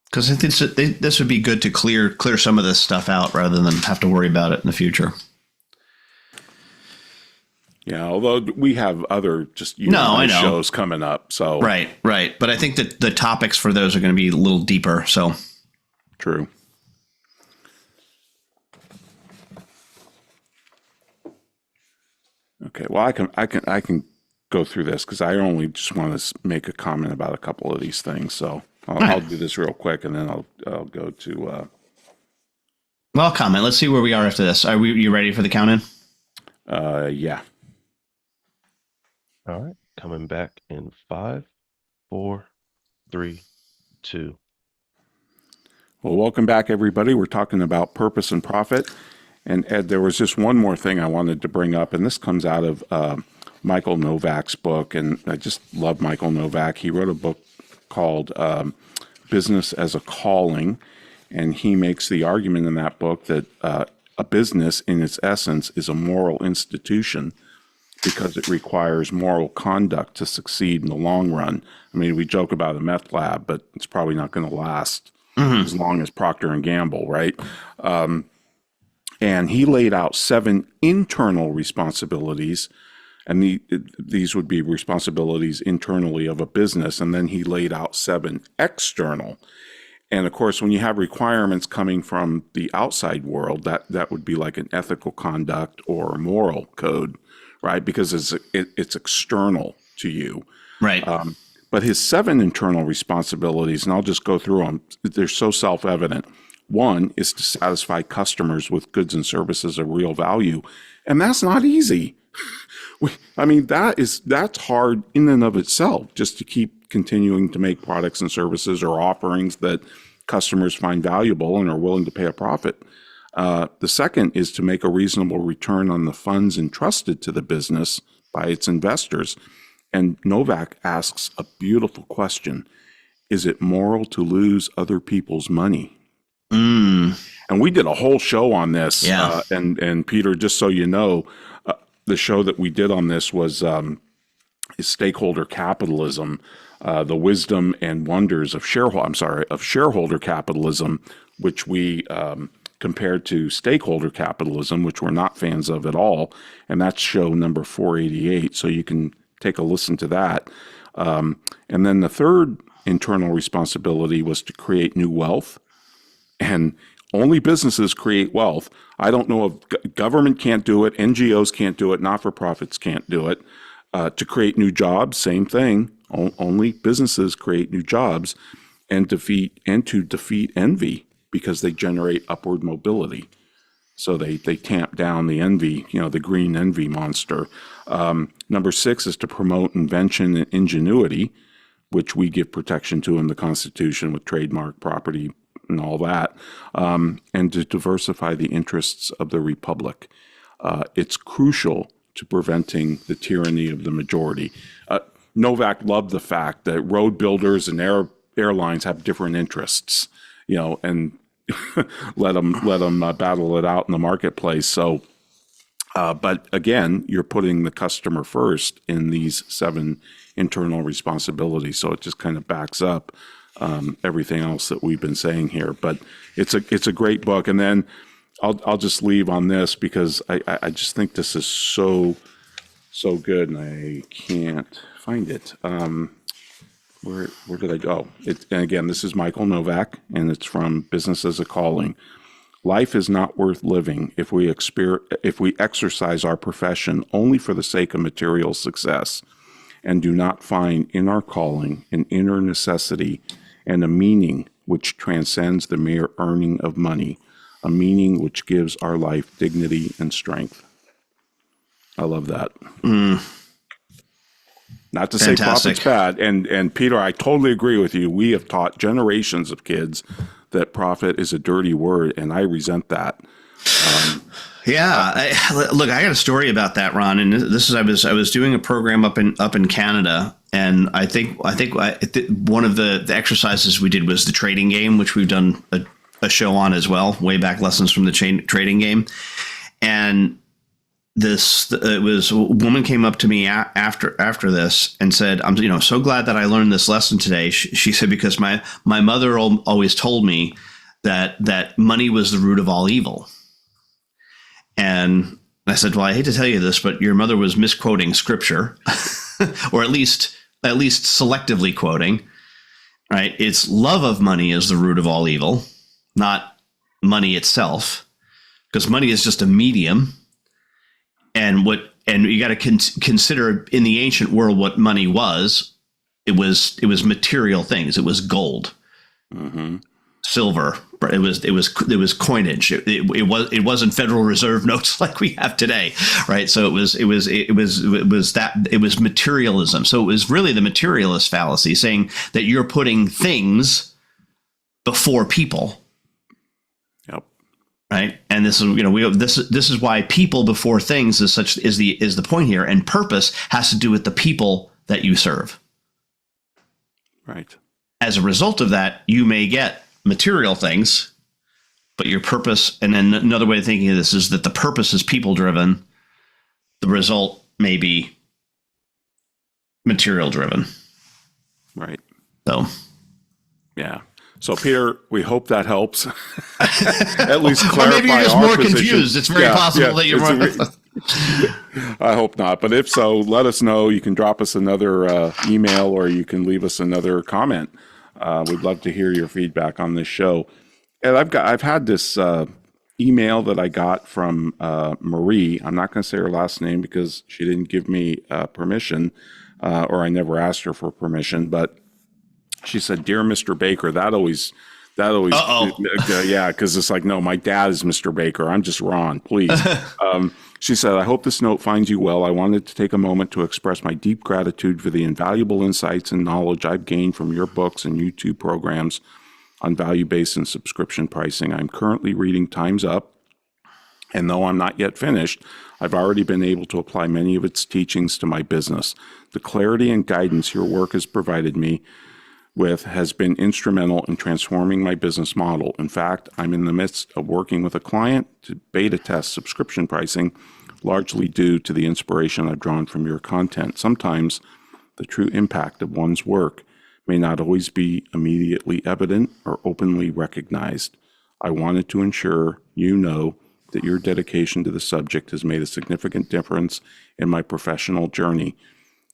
S2: Because I think this would be good to clear some of this stuff out rather than have to worry about it in the future.
S1: Yeah, although we have other shows coming up. So
S2: Right. But I think that the topics for those are going to be a little deeper. So
S1: true. Okay, well, I can go through this because I only just want to make a comment about a couple of these things. So I'll do this real quick, and then I'll go to
S2: Well, I'll comment. Let's see where we are after this. You ready for the count-in?
S1: Yeah.
S4: All right. Coming back in 5, 4, 3, 2.
S1: Well, welcome back, everybody. We're talking about purpose and profit. And Ed, there was just one more thing I wanted to bring up, and this comes out of Michael Novak's book. And I just love Michael Novak. He wrote a book called Business as a Calling. And he makes the argument in that book that a business, in its essence, is a moral institution because it requires moral conduct to succeed in the long run. I mean, we joke about a meth lab, but it's probably not going to last as long as Procter and Gamble, right? And he laid out 7 internal responsibilities, and these would be responsibilities internally of a business. And then he laid out 7 external. And of course, when you have requirements coming from the outside world, that would be like an ethical conduct or a moral code, right? Because it's external to you.
S2: Right.
S1: But his 7 internal responsibilities, and I'll just go through them, they're so self-evident. 1 is to satisfy customers with goods and services of real value. And that's not easy. That's hard in and of itself, just to keep continuing to make products and services or offerings that customers find valuable and are willing to pay a profit. The second is to make a reasonable return on the funds entrusted to the business by its investors. And Novak asks a beautiful question. Is it moral to lose other people's money? And we did a whole show on this.
S2: Yeah.
S1: And Peter, just so you know, the show that we did on this was stakeholder capitalism, the wisdom and wonders of shareholder capitalism, which we compared to stakeholder capitalism, which we're not fans of at all. And that's show number 488. So you can take a listen to that. And then the third internal responsibility was to create new wealth. And only businesses create wealth. I don't know if government can't do it, NGOs can't do it, not-for-profits can't do it. To create new jobs, same thing. Only businesses create new jobs, and to defeat envy because they generate upward mobility. So they tamp down the envy, the green envy monster. Number 6 is to promote invention and ingenuity, which we give protection to in the Constitution with trademark property and all that, and to diversify the interests of the republic. It's crucial to preventing the tyranny of the majority. Novak loved the fact that road builders and airlines have different interests, and let them battle it out in the marketplace. So, but again, you're putting the customer first in these 7 internal responsibilities. So it just kind of backs up everything else that we've been saying here. But it's a great book. And then I'll just leave on this because I just think this is so good, and I can't find it. Where did I go? And again, this is Michael Novak, and it's from Business as a Calling. Life is not worth living if we exercise our profession only for the sake of material success, and do not find in our calling an inner necessity and a meaning which transcends the mere earning of money, a meaning which gives our life dignity and strength. I love that. Not to say profit's bad. And Peter, I totally agree with you. We have taught generations of kids that profit is a dirty word, and I resent that.
S2: Look, I got a story about that, Ron. And this is I was doing a program up in Canada, and I think one of the exercises we did was the trading game, which we've done a show on as well, way back, lessons from the trading game. And it was a woman came up to me after this and said, "I'm so glad that I learned this lesson today." She said, because my mother always told me that money was the root of all evil. And I said, "Well, I hate to tell you this, but your mother was misquoting scripture, or at least selectively quoting. Right? It's love of money is the root of all evil, not money itself, because money is just a medium." And you got to consider in the ancient world what money was. It was material things. It was gold. Mm-hmm. silver. It was coinage. It wasn't Federal Reserve notes like we have today, right? So it was materialism. So it was really the materialist fallacy, saying that you're putting things before people.
S1: Yep.
S2: Right. And this is this is why people before things is the point here, and purpose has to do with the people that you serve.
S1: Right.
S2: As a result of that, you may get material things, but your purpose, and then another way of thinking of this is that the purpose is people driven. The result may be material driven.
S1: Right.
S2: So,
S1: yeah. So, Peter, we hope that helps. At least clarify.
S2: Or maybe you're just
S1: our
S2: more
S1: position.
S2: Confused. It's very possible that you're more.
S1: I hope not. But if so, let us know. You can drop us another email, or you can leave us another comment. We'd love to hear your feedback on this show. And I've had this email that I got from Marie. I'm not going to say her last name because she didn't give me permission, or I never asked her for permission. But she said, "Dear Mr. Baker," that always, yeah, because it's like, no, my dad is Mr. Baker. I'm just Ron, please. She said, "I hope this note finds you well. I wanted to take a moment to express my deep gratitude for the invaluable insights and knowledge I've gained from your books and YouTube programs on value-based and subscription pricing. I'm currently reading Time's Up, and though I'm not yet finished, I've already been able to apply many of its teachings to my business. The clarity and guidance your work has provided me with has been instrumental in transforming my business model. In fact, I'm in the midst of working with a client to beta test subscription pricing, largely due to the inspiration I've drawn from your content. Sometimes the true impact of one's work may not always be immediately evident or openly recognized. I wanted to ensure you know that your dedication to the subject has made a significant difference in my professional journey.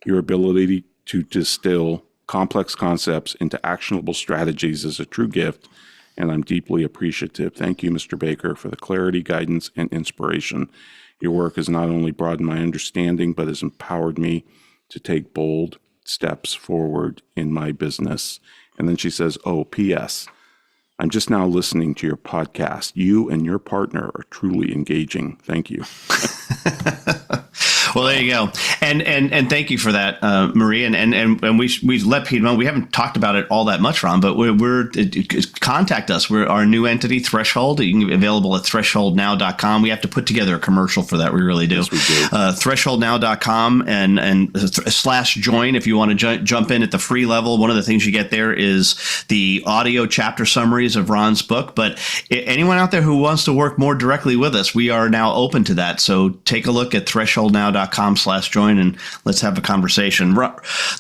S1: Your ability to distill complex concepts into actionable strategies is a true gift, and I'm deeply appreciative. Thank you, Mr. Baker, for the clarity, guidance, and inspiration. Your work has not only broadened my understanding, but has empowered me to take bold steps forward in my business." And then she says, "Oh, P.S. I'm just now listening to your podcast. You and your partner are truly engaging. Thank you."
S2: Well, there you go. And thank you for that, Marie. And we let Pete know. We haven't talked about it all that much, Ron, but we're contact us. We're our new entity, Threshold. You can be available at thresholdnow.com. We have to put together a commercial for that. We really do.
S1: Yes, we do.
S2: Thresholdnow.com and /join if you want to jump in at the free level. One of the things you get there is the audio chapter summaries of Ron's book. But anyone out there who wants to work more directly with us, we are now open to that. So take a look at thresholdnow.com/join and let's have a conversation.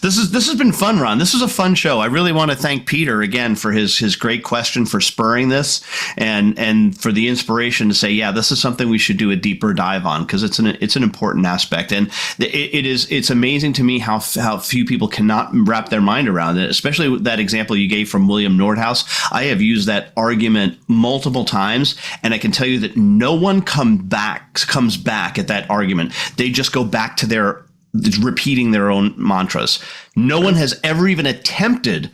S2: This has been fun, Ron. This is a fun show. I really want to thank Peter again for his great question, for spurring this, and for the inspiration to say, yeah, this is something we should do a deeper dive on, because it's an important aspect. And it's amazing to me how few people cannot wrap their mind around it, especially that example you gave from William Nordhaus. I have used that argument multiple times, and I can tell you that no one comes back at that argument. They just go back to their repeating their own mantras. No one has ever even attempted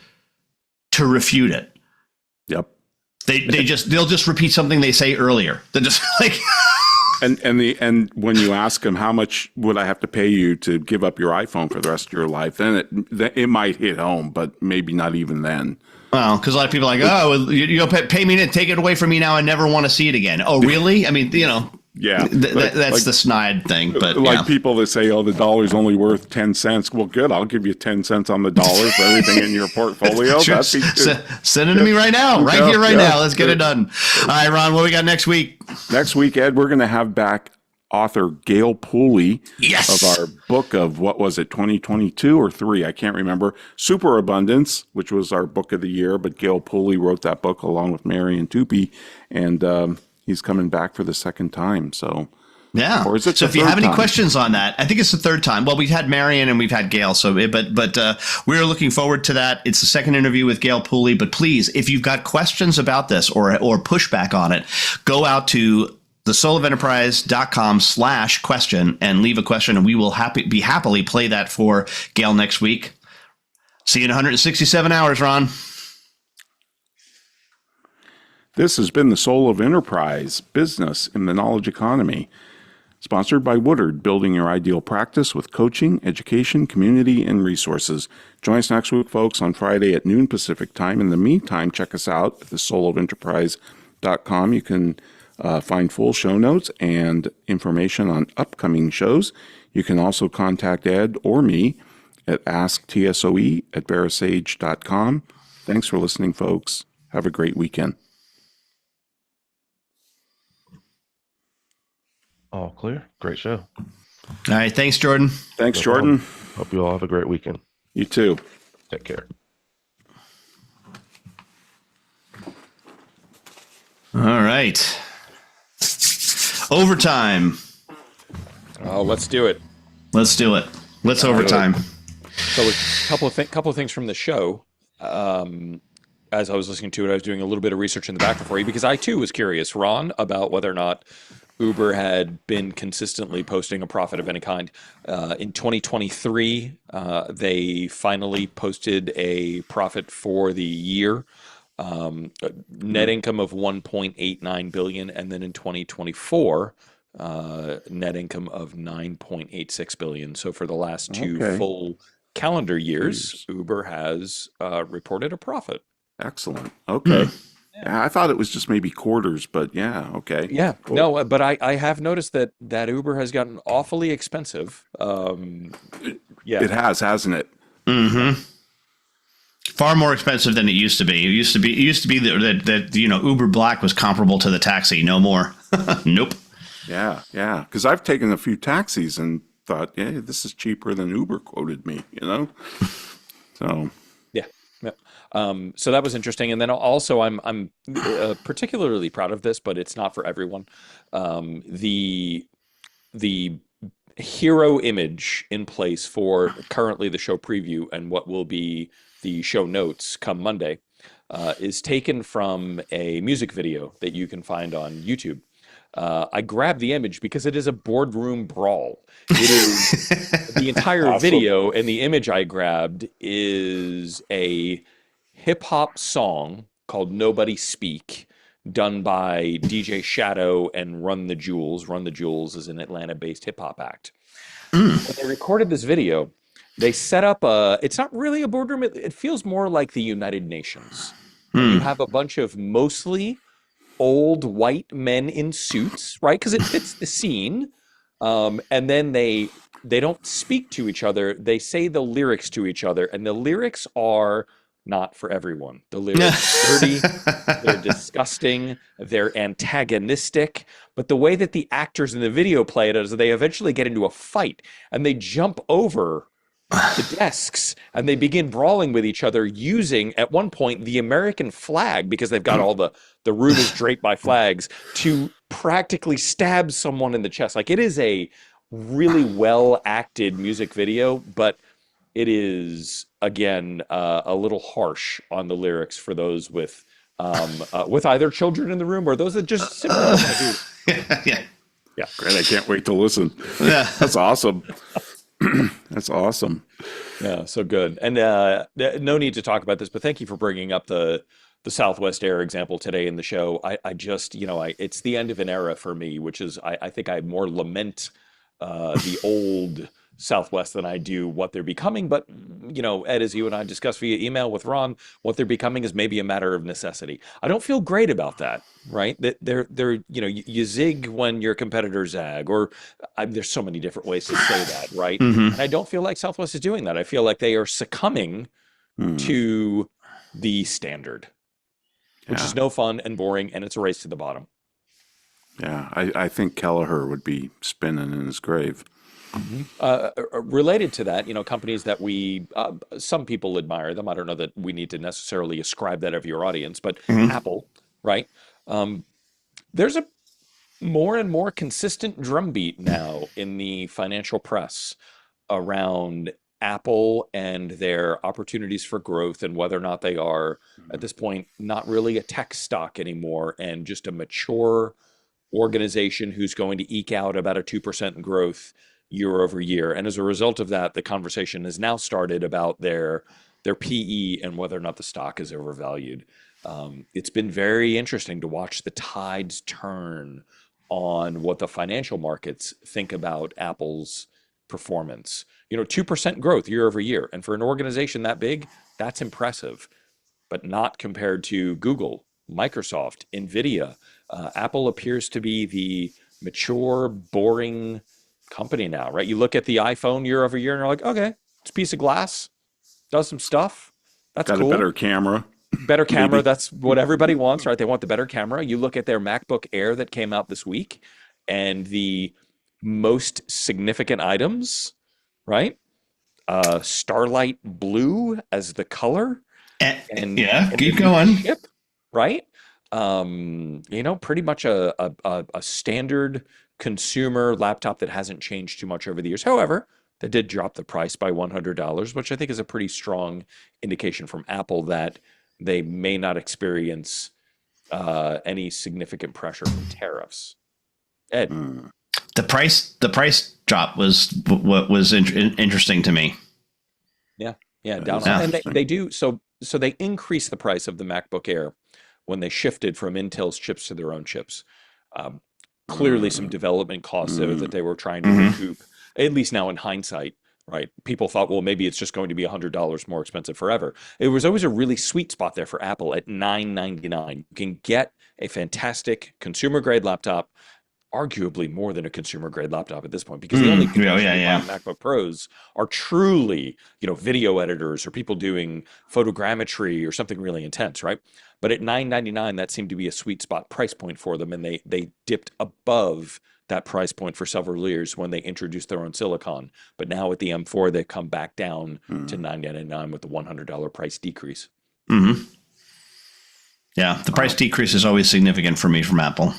S2: to refute it.
S1: Yep.
S2: They'll just repeat something they say earlier. They're just like
S1: and when you ask them, how much would I have to pay you to give up your iPhone for the rest of your life, then it might hit home, but maybe not even then.
S2: Well, because a lot of people are like, oh, you'll pay me to take it away from me now. I never want to see it again. Oh, really? I mean,
S1: yeah,
S2: that's the snide thing. But
S1: people that say, oh, the dollar's only worth 10 cents. Well, good. I'll give you 10 cents on the dollar for everything in your portfolio.
S2: Sure. Send it to me right now, now. Let's get it done. All right, Ron, what we got next week?
S1: Next week, Ed, we're going to have back author Gail Pooley of our book of, what was it, 2022 or 3? I can't remember. Superabundance, which was our book of the year, but Gail Pooley wrote that book along with Marion Tupy, and he's coming back for the second time. So,
S2: yeah.
S1: Or is it
S2: so if you have any questions on that, I think it's the third time. Well, we've had Marion and we've had Gail. So, but we're looking forward to that. It's the second interview with Gail Pooley. But please, if you've got questions about this or pushback on it, go out to thesoulofenterprise.com/question and leave a question, and we will happily play that for Gail next week. See you in 167 hours, Ron.
S1: This has been the Soul of Enterprise, Business in the Knowledge Economy, sponsored by Woodard, building your ideal practice with coaching, education, community, and resources. Join us next week, folks, on Friday at noon Pacific time. In the meantime, check us out at thesoulofenterprise.com. You can find full show notes and information on upcoming shows. You can also contact Ed or me at asktsoe@verasage.com. Thanks for listening, folks. Have a great weekend.
S4: All clear. Great show.
S2: All right. Thanks, Jordan.
S1: Thanks,
S4: No
S1: Jordan.
S4: problem. Hope you all have a great weekend.
S1: You too.
S4: Take care.
S2: All right. Overtime.
S3: Oh, let's do it.
S2: Let's do it. Let's overtime.
S3: So a couple of things from the show. As I was listening to it, I was doing a little bit of research in the back before you because I too was curious, Ron, about whether or not Uber had been consistently posting a profit of any kind. In 2023, they finally posted a profit for the year, net income of 1.89 billion, and then in 2024, net income of 9.86 billion. So for the last two full calendar years, Uber has reported a profit.
S1: Excellent. Okay. Yeah, I thought it was just maybe quarters, but yeah, okay.
S3: Yeah,
S1: Cool.
S3: no, but I have noticed that Uber has gotten awfully expensive. Yeah,
S1: It has, hasn't it?
S2: Mm-hmm. Far more expensive than it used to be. It used to be that Uber Black was comparable to the taxi. No more. Nope.
S1: Yeah, yeah. Because I've taken a few taxis and thought, yeah, this is cheaper than Uber quoted me, So,
S3: yeah. So that was interesting, and then also I'm particularly proud of this, but it's not for everyone. The hero image in place for currently the show preview and what will be the show notes come Monday is taken from a music video that you can find on YouTube. I grabbed the image because it is a boardroom brawl. It is the entire
S1: Awesome.
S3: video, and the image I grabbed is a hip hop song called Nobody Speak, done by DJ Shadow and Run the Jewels. Run the Jewels is an Atlanta-based hip hop act. When they recorded this video, they set up it's not really a boardroom. It feels more like the United Nations. You have a bunch of mostly old white men in suits, right? Because it fits the scene. And then they don't speak to each other. They say the lyrics to each other, and the lyrics are not for everyone. The lyrics are dirty, they're disgusting, they're antagonistic. But the way that the actors in the video play it is they eventually get into a fight, and they jump over the desks and they begin brawling with each other using, at one point, the American flag, because they've got all the room is draped by flags, to practically stab someone in the chest. Like, it is a really well acted music video, but it is, again, a little harsh on the lyrics for those with either children in the room or those that just simply don't want to do it.
S2: Yeah.
S1: great. I can't wait to listen.
S2: Yeah.
S1: That's awesome. That's awesome.
S3: Yeah, so good. And no need to talk about this, but thank you for bringing up the Southwest Air example today in the show. I just, it's the end of an era for me, which is, I think I more lament the old Southwest than I do what they're becoming. But, Ed, as you and I discussed via email with Ron, what they're becoming is maybe a matter of necessity. I don't feel great about that, right? That they're you zig when your competitors zag, or there's so many different ways to say that, right?
S2: Mm-hmm.
S3: And I don't feel like Southwest is doing that. I feel like they are succumbing to the standard, which is no fun and boring, and it's a race to the bottom.
S1: Yeah, I think Kelleher would be spinning in his grave.
S3: Related to that, companies that some people admire them. I don't know that we need to necessarily ascribe that of your audience, but Apple, right? There's a more and more consistent drumbeat now in the financial press around Apple and their opportunities for growth, and whether or not they are, at this point, not really a tech stock anymore and just a mature organization who's going to eke out about a 2% growth year over year. And as a result of that, the conversation has now started about their PE and whether or not the stock is overvalued. It's been very interesting to watch the tides turn on what the financial markets think about Apple's performance. 2% growth year over year. And for an organization that big, that's impressive, but not compared to Google, Microsoft, Nvidia. Apple appears to be the mature, boring company now, right? You look at the iPhone year over year and you're like, okay, it's a piece of glass, does some stuff. That's
S1: Got
S3: cool.
S1: a better camera.
S3: Better camera.
S1: Maybe.
S3: That's what everybody wants, right? They want the better camera. You look at their MacBook Air that came out this week and the most significant items, right? Starlight blue as the color. And
S2: keep going.
S3: Chip, right? Pretty much a standard consumer laptop that hasn't changed too much over the years. However, they did drop the price by $100, which I think is a pretty strong indication from Apple that they may not experience any significant pressure from tariffs. Ed,
S2: The price drop was what was interesting to me.
S3: yeah, down on, and they do so they increased the price of the MacBook Air when they shifted from Intel's chips to their own chips. Clearly, some development costs there that they were trying to recoup. At least now, in hindsight, right? People thought, well, maybe it's just going to be $100 more expensive forever. It was always a really sweet spot there for Apple at $999. You can get a fantastic consumer grade laptop, arguably more than a consumer grade laptop at this point, because the only MacBook Pros are truly, video editors or people doing photogrammetry or something really intense, right? But at $999, that seemed to be a sweet spot price point for them, and they dipped above that price point for several years when they introduced their own silicon. But now with the M4, they've come back down to $999 with the $100 price decrease.
S2: Mm-hmm. Yeah, the price decrease is always significant for me from Apple.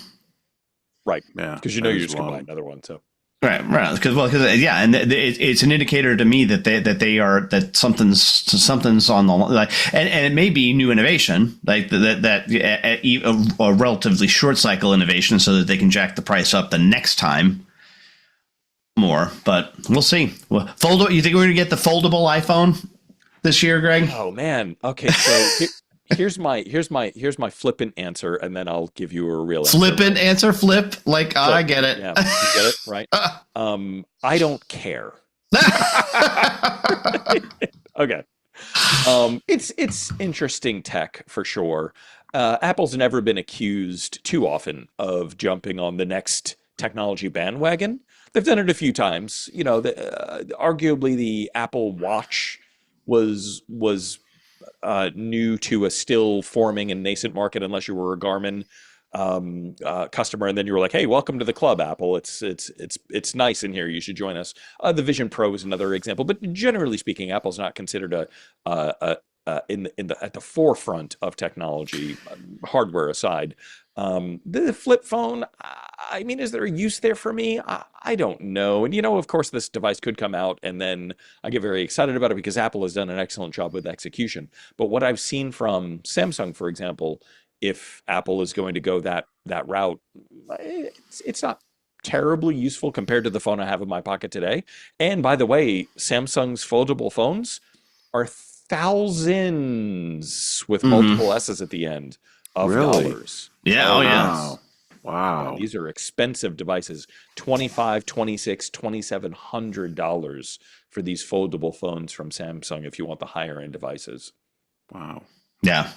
S3: Right.
S1: Yeah.
S3: Because you're just going to buy another one. So.
S2: Right. Because and it's an indicator to me that something's on the line, and it may be new innovation, like a relatively short cycle innovation, so that they can jack the price up the next time more. But we'll see. Well, you think we're going to get the foldable iPhone this year, Greg?
S3: Oh man. Okay. So. Here's my flippant answer, and then I'll give you a real
S2: flippant answer. Flip, like flip. I get it.
S3: Yeah, you get it, right? I don't care. Okay. It's interesting tech for sure. Apple's never been accused too often of jumping on the next technology bandwagon. They've done it a few times. Arguably the Apple Watch was new to a still forming and nascent market, unless you were a Garmin customer, and then you were like, "Hey, welcome to the club, Apple. It's nice in here. You should join us." The Vision Pro is another example, but generally speaking, Apple's not considered at the forefront of technology, hardware aside. The flip phone, I mean, is there a use there for me? I don't know. And, of course, this device could come out and then I get very excited about it because Apple has done an excellent job with execution. But what I've seen from Samsung, for example, if Apple is going to go that route, it's not terribly useful compared to the phone I have in my pocket today. And by the way, Samsung's foldable phones are thousands with multiple S's at the end of dollars.
S2: Yeah. Oh, yeah.
S1: Wow.
S3: These are expensive devices. $2,500, $2,600, $2,700 for these foldable phones from Samsung if you want the higher end devices.
S1: Wow.
S2: Yeah.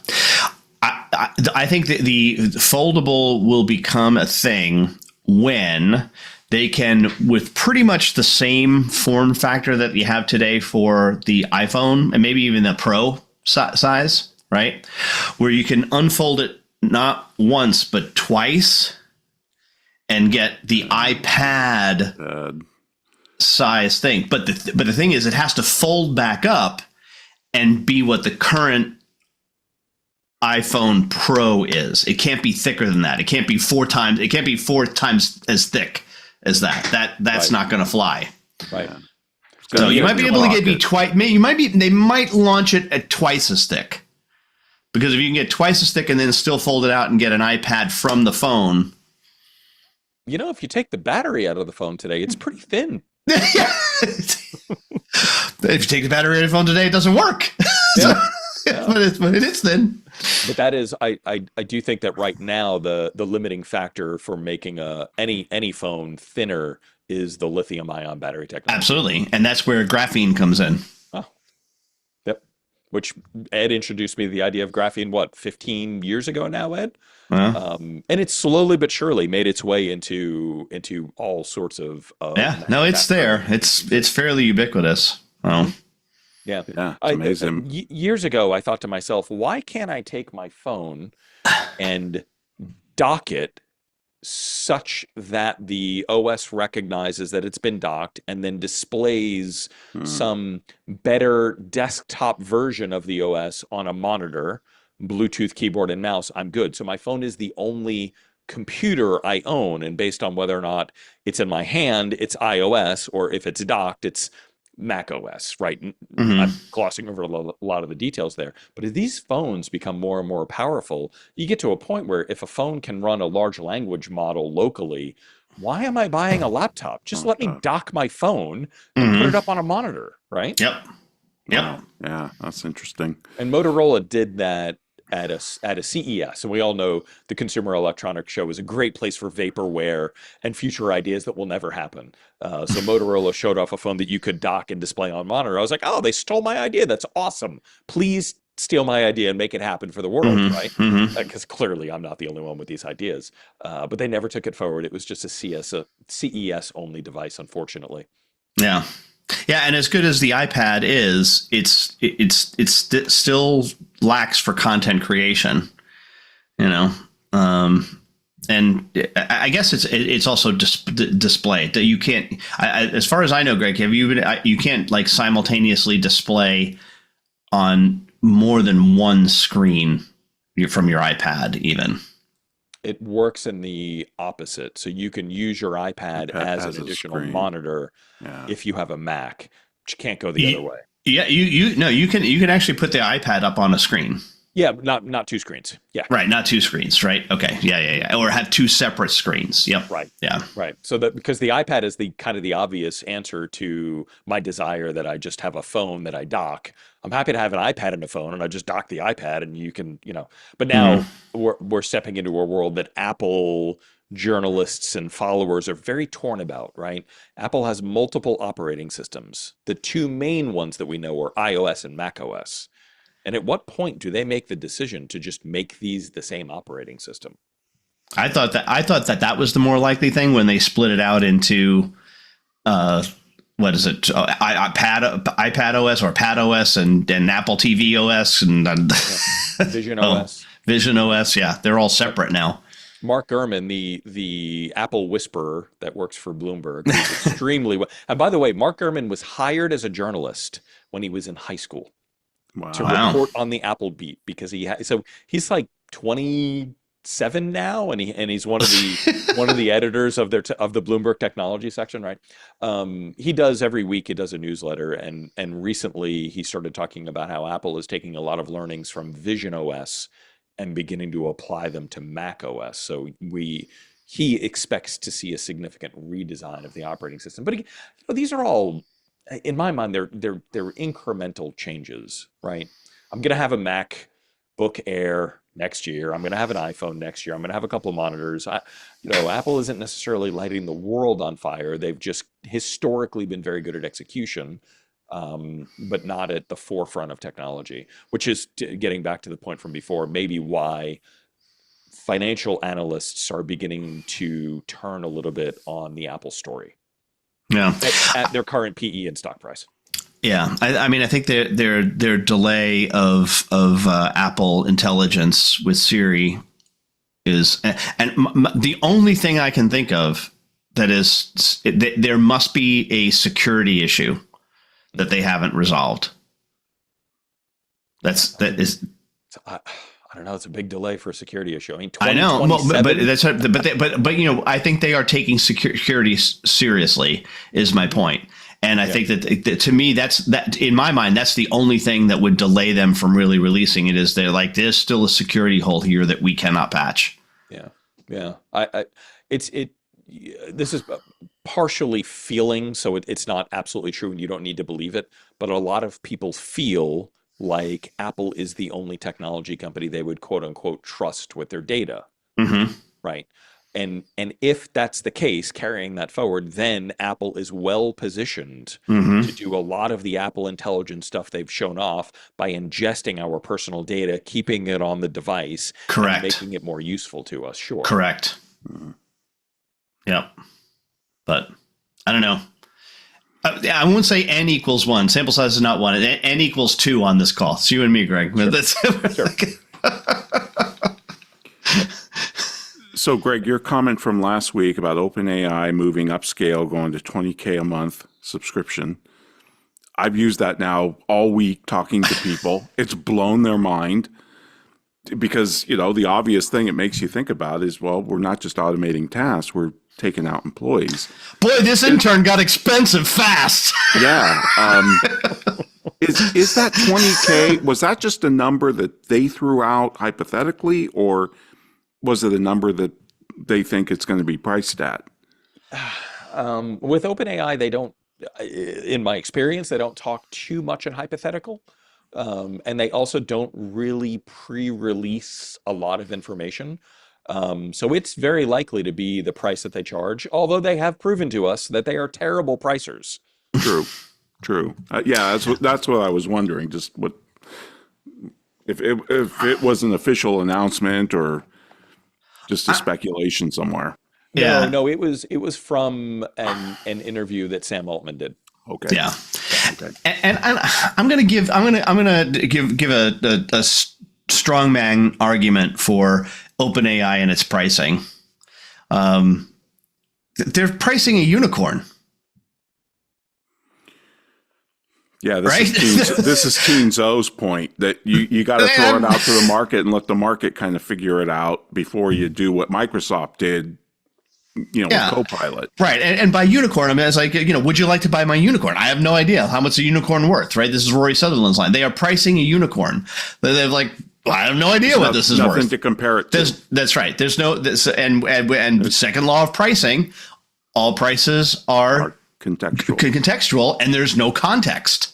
S2: I think that the foldable will become a thing when they can, with pretty much the same form factor that you have today for the iPhone and maybe even the Pro size, right? Where you can unfold it not once, but twice and get the iPad size thing. But the thing is, it has to fold back up and be what the current iPhone Pro is. It can't be thicker than that. It can't be four times as thick as that. That's not going to fly.
S3: Right.
S2: So you might be able to get twice. They might launch it at twice as thick. Because if you can get twice as thick and then still fold it out and get an iPad from the phone.
S3: If you take the battery out of the phone today, it's pretty thin.
S2: If you take the battery out of the phone today, it doesn't work.
S3: Yeah.
S2: But it is thin.
S3: But that is, I do think that right now the limiting factor for making any phone thinner is the lithium ion battery technology.
S2: Absolutely. And that's where graphene comes in.
S3: Oh, yep. Which Ed introduced me to the idea of graphene, what, 15 years ago now, Ed? And it's slowly but surely made its way into all sorts of
S2: yeah, no, it's there. It's fairly ubiquitous. Oh.
S3: Yeah,
S1: Yeah, it's amazing.
S3: Years ago, I thought to myself, why can't I take my phone and dock it such that the OS recognizes that it's been docked and then displays some better desktop version of the OS on a monitor, Bluetooth keyboard and mouse? I'm good. So my phone is the only computer I own, and based on whether or not it's in my hand, it's iOS, or if it's docked, it's Mac OS, right? I'm glossing over a lot of the details there. But as these phones become more and more powerful, you get to a point where if a phone can run a large language model locally, why am I buying a laptop? Just let me dock my phone and put it up on a monitor, right?
S2: Yep.
S1: Wow. Yeah, that's interesting.
S3: And Motorola did that at a CES, and we all know the Consumer Electronics Show is a great place for vaporware and future ideas that will never happen. So Motorola showed off a phone that you could dock and display on monitor. I was like, oh, they stole my idea. That's awesome. Please steal my idea and make it happen for the world, right? Because clearly I'm not the only one with these ideas. But they never took it forward. It was just a CES only device, unfortunately.
S2: Yeah. Yeah, and as good as the iPad is, it still lacks for content creation, you know. And I guess it's also display that you can't. As far as I know, Greg, you can't like simultaneously display on more than one screen from your iPad, even.
S3: It works in the opposite. So you can use your iPad as an additional monitor if you have a Mac, but you can't go the other way.
S2: Yeah, you can actually put the iPad up on a screen.
S3: Yeah, but not two screens. Yeah.
S2: Right, not two screens, right? Okay. Yeah. Or have two separate screens. Yep.
S3: Right.
S2: Yeah.
S3: Right. So that because the iPad is the kind of the obvious answer to my desire that I just have a phone that I dock. I'm happy to have an iPad and a phone, and I just dock the iPad, and you can, But now we're stepping into a world that Apple journalists and followers are very torn about, right? Apple has multiple operating systems. The two main ones that we know are iOS and macOS. And at what point do they make the decision to just make these the same operating system?
S2: I thought that was the more likely thing when they split it out into what is it? iPad OS or Pad OS and Apple TV OS and
S3: Vision OS.
S2: Vision OS, yeah, they're all separate now.
S3: Mark Gurman, the Apple whisperer that works for Bloomberg, is extremely well. And by the way, Mark Gurman was hired as a journalist when he was in high school. To report on the Apple beat because he's like 27 now, and he's one of the editors of the Bloomberg technology section, right? He does every week. He does a newsletter, and recently he started talking about how Apple is taking a lot of learnings from Vision OS and beginning to apply them to Mac OS. So he expects to see a significant redesign of the operating system. But these are all, in my mind, they're incremental changes, right? I'm going to have a MacBook Air next year. I'm going to have an iPhone next year. I'm going to have a couple of monitors. Apple isn't necessarily lighting the world on fire. They've just historically been very good at execution, but not at the forefront of technology, which is getting back to the point from before, maybe why financial analysts are beginning to turn a little bit on the Apple story.
S2: Yeah,
S3: at their current PE and stock price.
S2: Yeah, I mean, I think their delay of Apple Intelligence with Siri is, and the only thing I can think of that is there must be a security issue that they haven't resolved. That is.
S3: I don't know. It's a big delay for a security issue. I mean,
S2: I know, but I think they are taking security seriously. Is my point, and I think that to me, that in my mind, that's the only thing that would delay them from really releasing it. Is they're like, there's still a security hole here that we cannot patch.
S3: Yeah. This is partially feeling, so it's not absolutely true, and you don't need to believe it. But a lot of people feel like Apple is the only technology company they would quote unquote trust with their data,
S2: Mm-hmm.
S3: right? And if that's the case, carrying that forward, then Apple is well positioned
S2: Mm-hmm.
S3: to do a lot of the Apple Intelligence stuff they've shown off by ingesting our personal data, keeping it on the device,
S2: Correct.
S3: and making it more useful to us. Sure.
S2: Correct. Yep. But I don't know. I won't say n equals 1. Sample size is not 1. N equals 2 on this call. It's you and me, Greg.
S3: Sure.
S2: That's
S3: Sure.
S1: So, Greg, your comment from last week about OpenAI moving upscale, going to $20K a month subscription. I've used that now all week talking to people. It's blown their mind because, you know, the obvious thing it makes you think about is, well, we're not just automating tasks, we're taking out employees.
S2: Boy, this intern got expensive fast.
S1: Yeah. Is that 20K? Was that just a number that they threw out hypothetically, or was it a number that they think it's going to be priced at?
S3: With OpenAI, they don't, in my experience, they don't talk too much in hypothetical. And they also don't really pre-release a lot of information. So it's very likely to be the price that they charge, although they have proven to us that they are terrible pricers.
S1: True. Yeah, that's what I was wondering. Just what if it was an official announcement or just a speculation somewhere.
S2: Yeah.
S3: No, it was from an interview that Sam Altman did.
S1: Okay.
S2: Yeah.
S1: Okay.
S2: And I'm gonna give a strongman argument for OpenAI and its pricing. They're pricing a unicorn.
S1: Yeah, this
S2: Right?
S1: is Teen Zoe's point that you got to throw it out to the market and let the market kind of figure it out before you do what Microsoft did, you know, with Copilot.
S2: Right. And by unicorn, I mean, it's like, you know, would you like to buy my unicorn? I have no idea how much a unicorn worth, right? This is Rory Sutherland's line. They are pricing a unicorn. They're like, well, I have no idea what this is worth.
S1: Nothing to compare it to.
S2: That's right. There's no, and second law of pricing, all prices are contextual, and there's no context.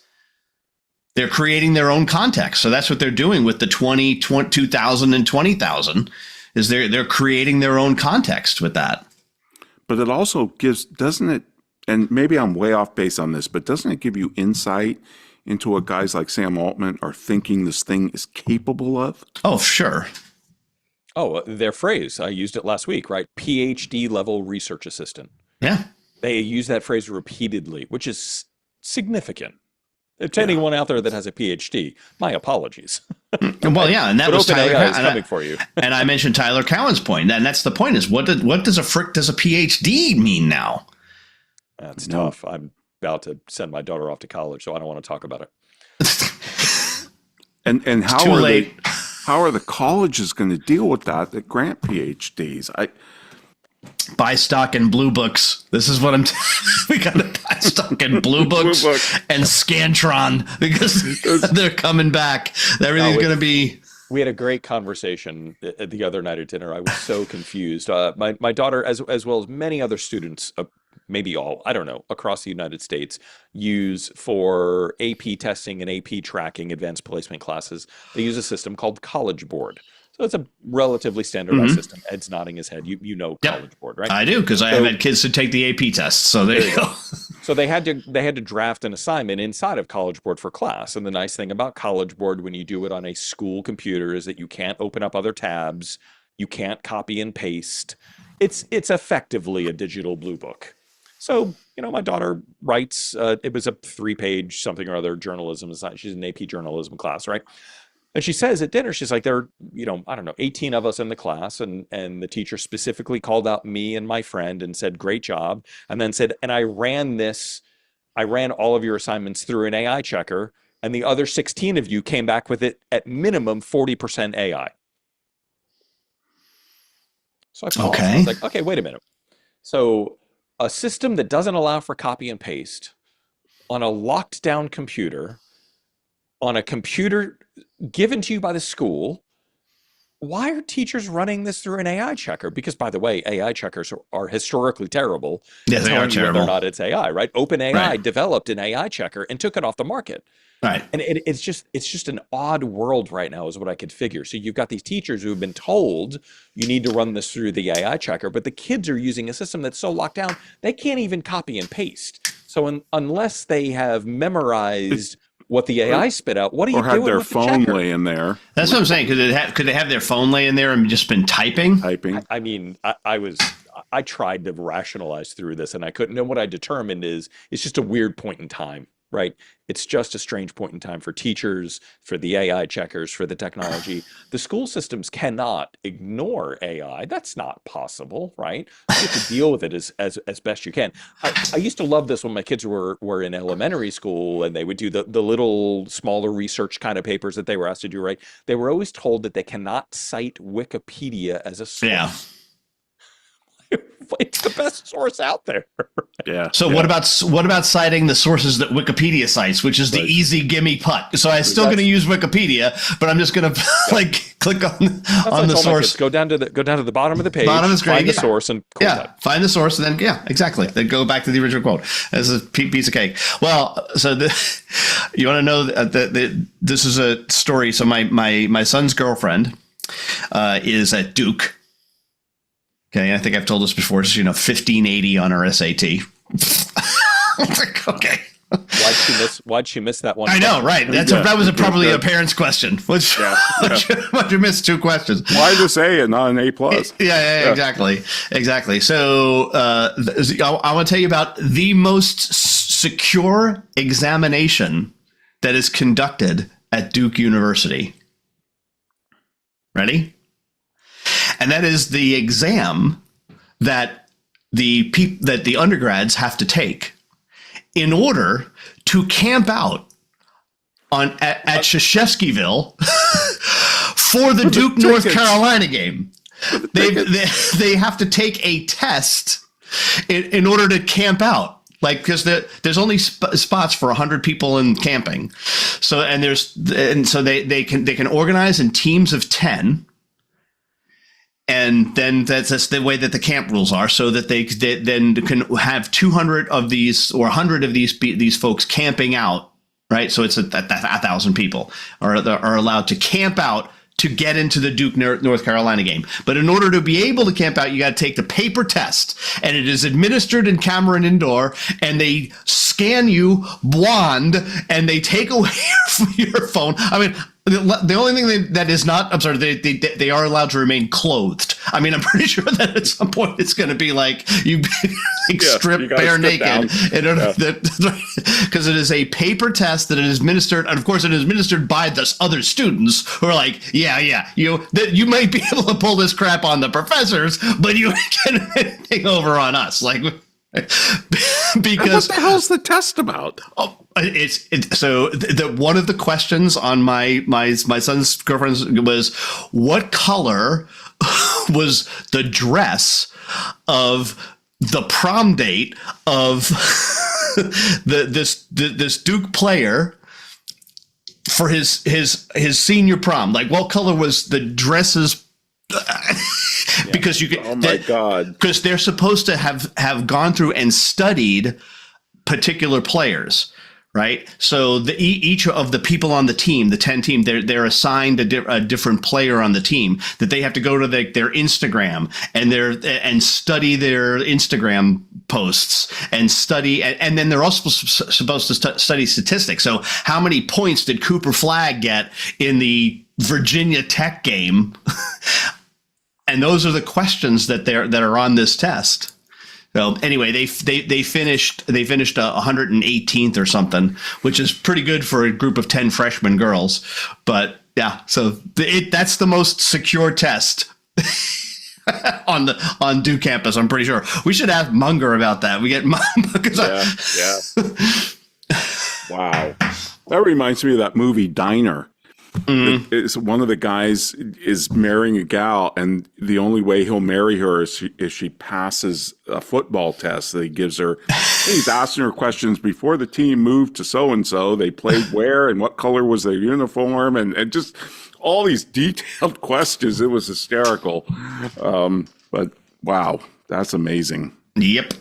S2: They're creating their own context. So that's what they're doing with the 2,000 and 20,000 is they're creating their own context with that.
S1: But it also gives, doesn't it, and maybe I'm way off base on this, but doesn't it give you insight into what guys like Sam Altman are thinking this thing is capable of?
S2: Oh, sure.
S3: Oh, their phrase, I used it last week, right? PhD level research assistant.
S2: Yeah.
S3: They use that phrase repeatedly, which is significant. To anyone out there that has a PhD, my apologies.
S2: Well, yeah, and that was Tyler
S3: OpenAI is coming for you.
S2: And I mentioned Tyler Cowen's point, and that's the point: is what does a PhD mean now?
S3: That's tough. I'm about to send my daughter off to college, so I don't want to talk about it.
S1: And how are the colleges going to deal with that grant PhDs?
S2: Buy stock in Blue Books. This is what I'm. We got to buy stock in Blue Books and Scantron because they're coming back. Everything's going to be.
S3: We had a great conversation the other night at dinner. I was so confused. My daughter, as well as many other students, maybe all, I don't know, across the United States, use for AP testing and AP tracking advanced placement classes. They use a system called College Board. So it's a relatively standardized system. Ed's nodding his head. You know College Board, right?
S2: I do because I have had kids to take the AP test. So there you go.
S3: So they had to draft an assignment inside of College Board for class. And the nice thing about College Board when you do it on a school computer is that you can't open up other tabs, you can't copy and paste. It's effectively a digital blue book. So, you know, my daughter writes. It was a 3-page something or other journalism. She's in AP journalism class, right? And she says at dinner, she's like, there are, you know, I don't know, 18 of us in the class. And the teacher specifically called out me and my friend and said, great job. And then said, and I ran all of your assignments through an AI checker. And the other 16 of you came back with it at minimum 40% AI. So I paused. I was like, okay, wait a minute. So a system that doesn't allow for copy and paste on a locked down computer, on a computer given to you by the school, why are teachers running this through an AI checker? Because, by the way, AI checkers are historically terrible.
S2: Yeah, they are
S3: Telling you whether or
S2: terrible.
S3: not it's AI, right? OpenAI
S2: Right.
S3: developed an AI checker and took it off the market.
S2: Right.
S3: And it's just an odd world right now, is what I could figure. So you've got these teachers who have been told you need to run this through the AI checker, but the kids are using a system that's so locked down they can't even copy and paste. So unless they have memorized what the AI spit out, what are you
S1: Or
S3: doing
S1: had their
S3: with the
S1: phone
S3: checker?
S1: laying there
S2: That's what I'm saying. Could they have their phone laying there and just been typing?
S1: typing.
S3: I mean, I tried to rationalize through this and I couldn't. And what I determined is it's just a weird point in time, right? It's just a strange point in time for teachers, for the AI checkers, for the technology. The school systems cannot ignore AI. That's not possible, right? You have to deal with it as best you can. I used to love this when my kids were in elementary school and they would do the little smaller research kind of papers that they were asked to do, right? They were always told that they cannot cite Wikipedia as a source.
S2: Yeah.
S3: It's the best source out there.
S1: Yeah.
S2: So
S1: yeah.
S2: what about citing the sources that Wikipedia cites, which is the
S1: Right.
S2: easy gimme putt? So I'm still going to use Wikipedia, but I'm just going to click on
S3: That's what I
S2: the
S3: told my
S2: source.
S3: kids. Go down to the bottom of the page,
S2: Bottom of the screen,
S3: find the
S2: yeah.
S3: source, and quote
S2: Yeah,
S3: that.
S2: find the source, and then exactly. Then go back to the original quote as a piece of cake. Well, so you want to know that this is a story. So my son's girlfriend is at Duke. Okay, I think I've told this before. She's 1580 on her SAT. Okay.
S3: Why'd she miss that one?
S2: I know, right? That was probably a parent's question. Why'd you miss 2 questions?
S1: Why just A and not an A plus?
S2: Yeah, exactly. So I want to tell you about the most secure examination that is conducted at Duke University. Ready? And that is the exam that the undergrads have to take in order to camp out at Shashevskyville for the Duke North Carolina game. They have to take a test in order to camp out. Like, because there's only spots for 100 people in camping, so they can organize in teams of 10. And then that's the way that the camp rules are, so that they then can have 200 of these or 100 of these folks camping out, right? So it's 1,000 people are allowed to camp out to get into the Duke North Carolina game. But in order to be able to camp out, you got to take the paper test, and it is administered in Cameron Indoor, and they scan you blonde, and they take away your phone. I mean, the only thing that is not, I'm sorry, they are allowed to remain clothed. I mean, I'm pretty sure that at some point it's going to be like you strip bare naked in order because it is a paper test that is administered, and of course it is administered by the other students who are like, you might be able to pull this crap on the professors, but you can't anything over on us, like. Because
S1: what the hell's the test about?
S2: Oh, so one of the questions on my son's girlfriend's was, what color was the dress of the prom date of this Duke player for his senior prom? Like, what color was the dresses? Because you
S1: Oh my God!
S2: Because they're supposed to have gone through and studied particular players, right? So each of the people on the team, the 10 team, they're assigned a different player on the team that they have to go to their Instagram and study their Instagram posts and study, and then they're also supposed to study statistics. So how many points did Cooper Flagg get in the Virginia Tech game? And those are the questions that are on this test. So anyway, they finished 118th or something, which is pretty good for a group of 10 freshman girls. But yeah, so that's the most secure test on Duke campus. I'm pretty sure we should ask Munger about that. We get
S1: Wow, that reminds me of that movie Diner. It's one of the guys is marrying a gal, and the only way he'll marry her is if she passes a football test that he gives her. He's asking her questions before the team moved to so-and-so. They played where and what color was their uniform, and just all these detailed questions. It was hysterical. But wow, that's amazing.
S2: Yep.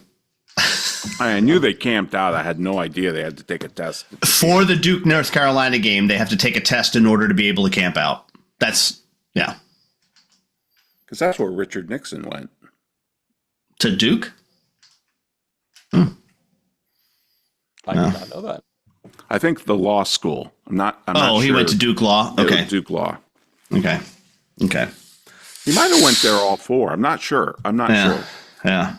S1: I knew they camped out. I had no idea they had to take a test.
S2: For the Duke, North Carolina game, they have to take a test in order to be able to camp out. That's, yeah.
S1: Because that's where Richard Nixon went.
S2: To Duke?
S3: I did not know that.
S1: I think the law school. I'm not
S2: he
S1: sure.
S2: went to Duke Law?
S1: Yeah,
S2: Okay.
S1: Duke Law.
S2: Okay.
S1: He might have went there all four. I'm not sure.
S2: Yeah.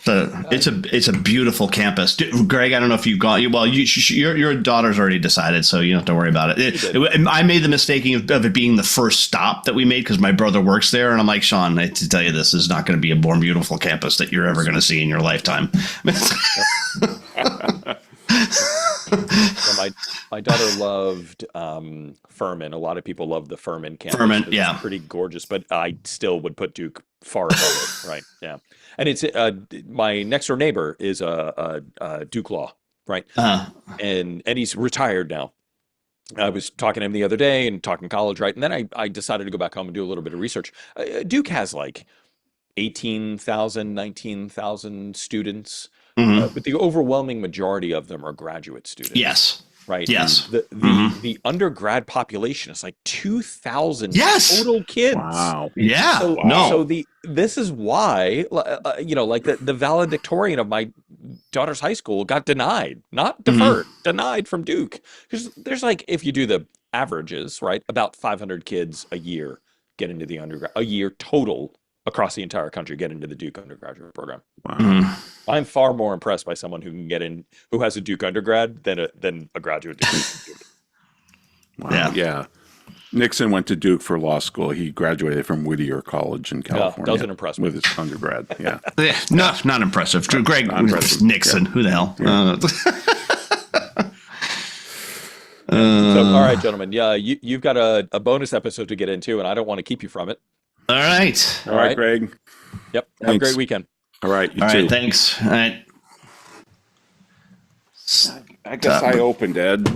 S2: So it's a beautiful campus. Greg, I don't know if you've gone. Well, your daughter's already decided, so you don't have to worry about it. I made the mistake of it being the first stop that we made because my brother works there, and I'm like, Sean, I have to tell you, this is not going to be a more beautiful campus that you're ever going to see in your lifetime.
S3: So my daughter loved Furman. A lot of people love the Furman campus.
S2: Furman,
S3: It's
S2: yeah.
S3: pretty gorgeous, but I still would put Duke far above it. Right? Yeah, and it's my next door neighbor is a Duke Law, right? And he's retired now. I was talking to him the other day and talking college, right? And then I decided to go back home and do a little bit of research. Duke has like 18,000, 19,000 students. But the overwhelming majority of them are graduate students.
S2: Yes.
S3: Right.
S2: Yes.
S3: The undergrad population is like 2,000 total kids.
S1: Wow.
S2: Yeah.
S3: So this is why, like the valedictorian of my daughter's high school got denied, not deferred, denied from Duke. Because there's like, if you do the averages, right, about 500 kids a year get into the undergrad, a year total across the entire country get into the Duke undergraduate program.
S1: Wow.
S3: I'm far more impressed by someone who can get in, who has a Duke undergrad than a graduate degree from Duke.
S1: Wow. Yeah. Nixon went to Duke for law school. He graduated from Whittier College in California.
S3: Doesn't impress me.
S1: With his undergrad. Yeah.
S2: Not impressive. Greg,
S1: Not impressive.
S2: Nixon, who the hell?
S3: So, all right, gentlemen. Yeah, you've got a bonus episode to get into, and I don't want to keep you from it.
S2: All right.
S1: All right, Greg.
S3: Yep. Have a
S1: Thanks.
S3: great weekend.
S1: All right. You
S2: All
S1: too.
S2: right. Thanks. All right.
S1: I guess I opened, Ed.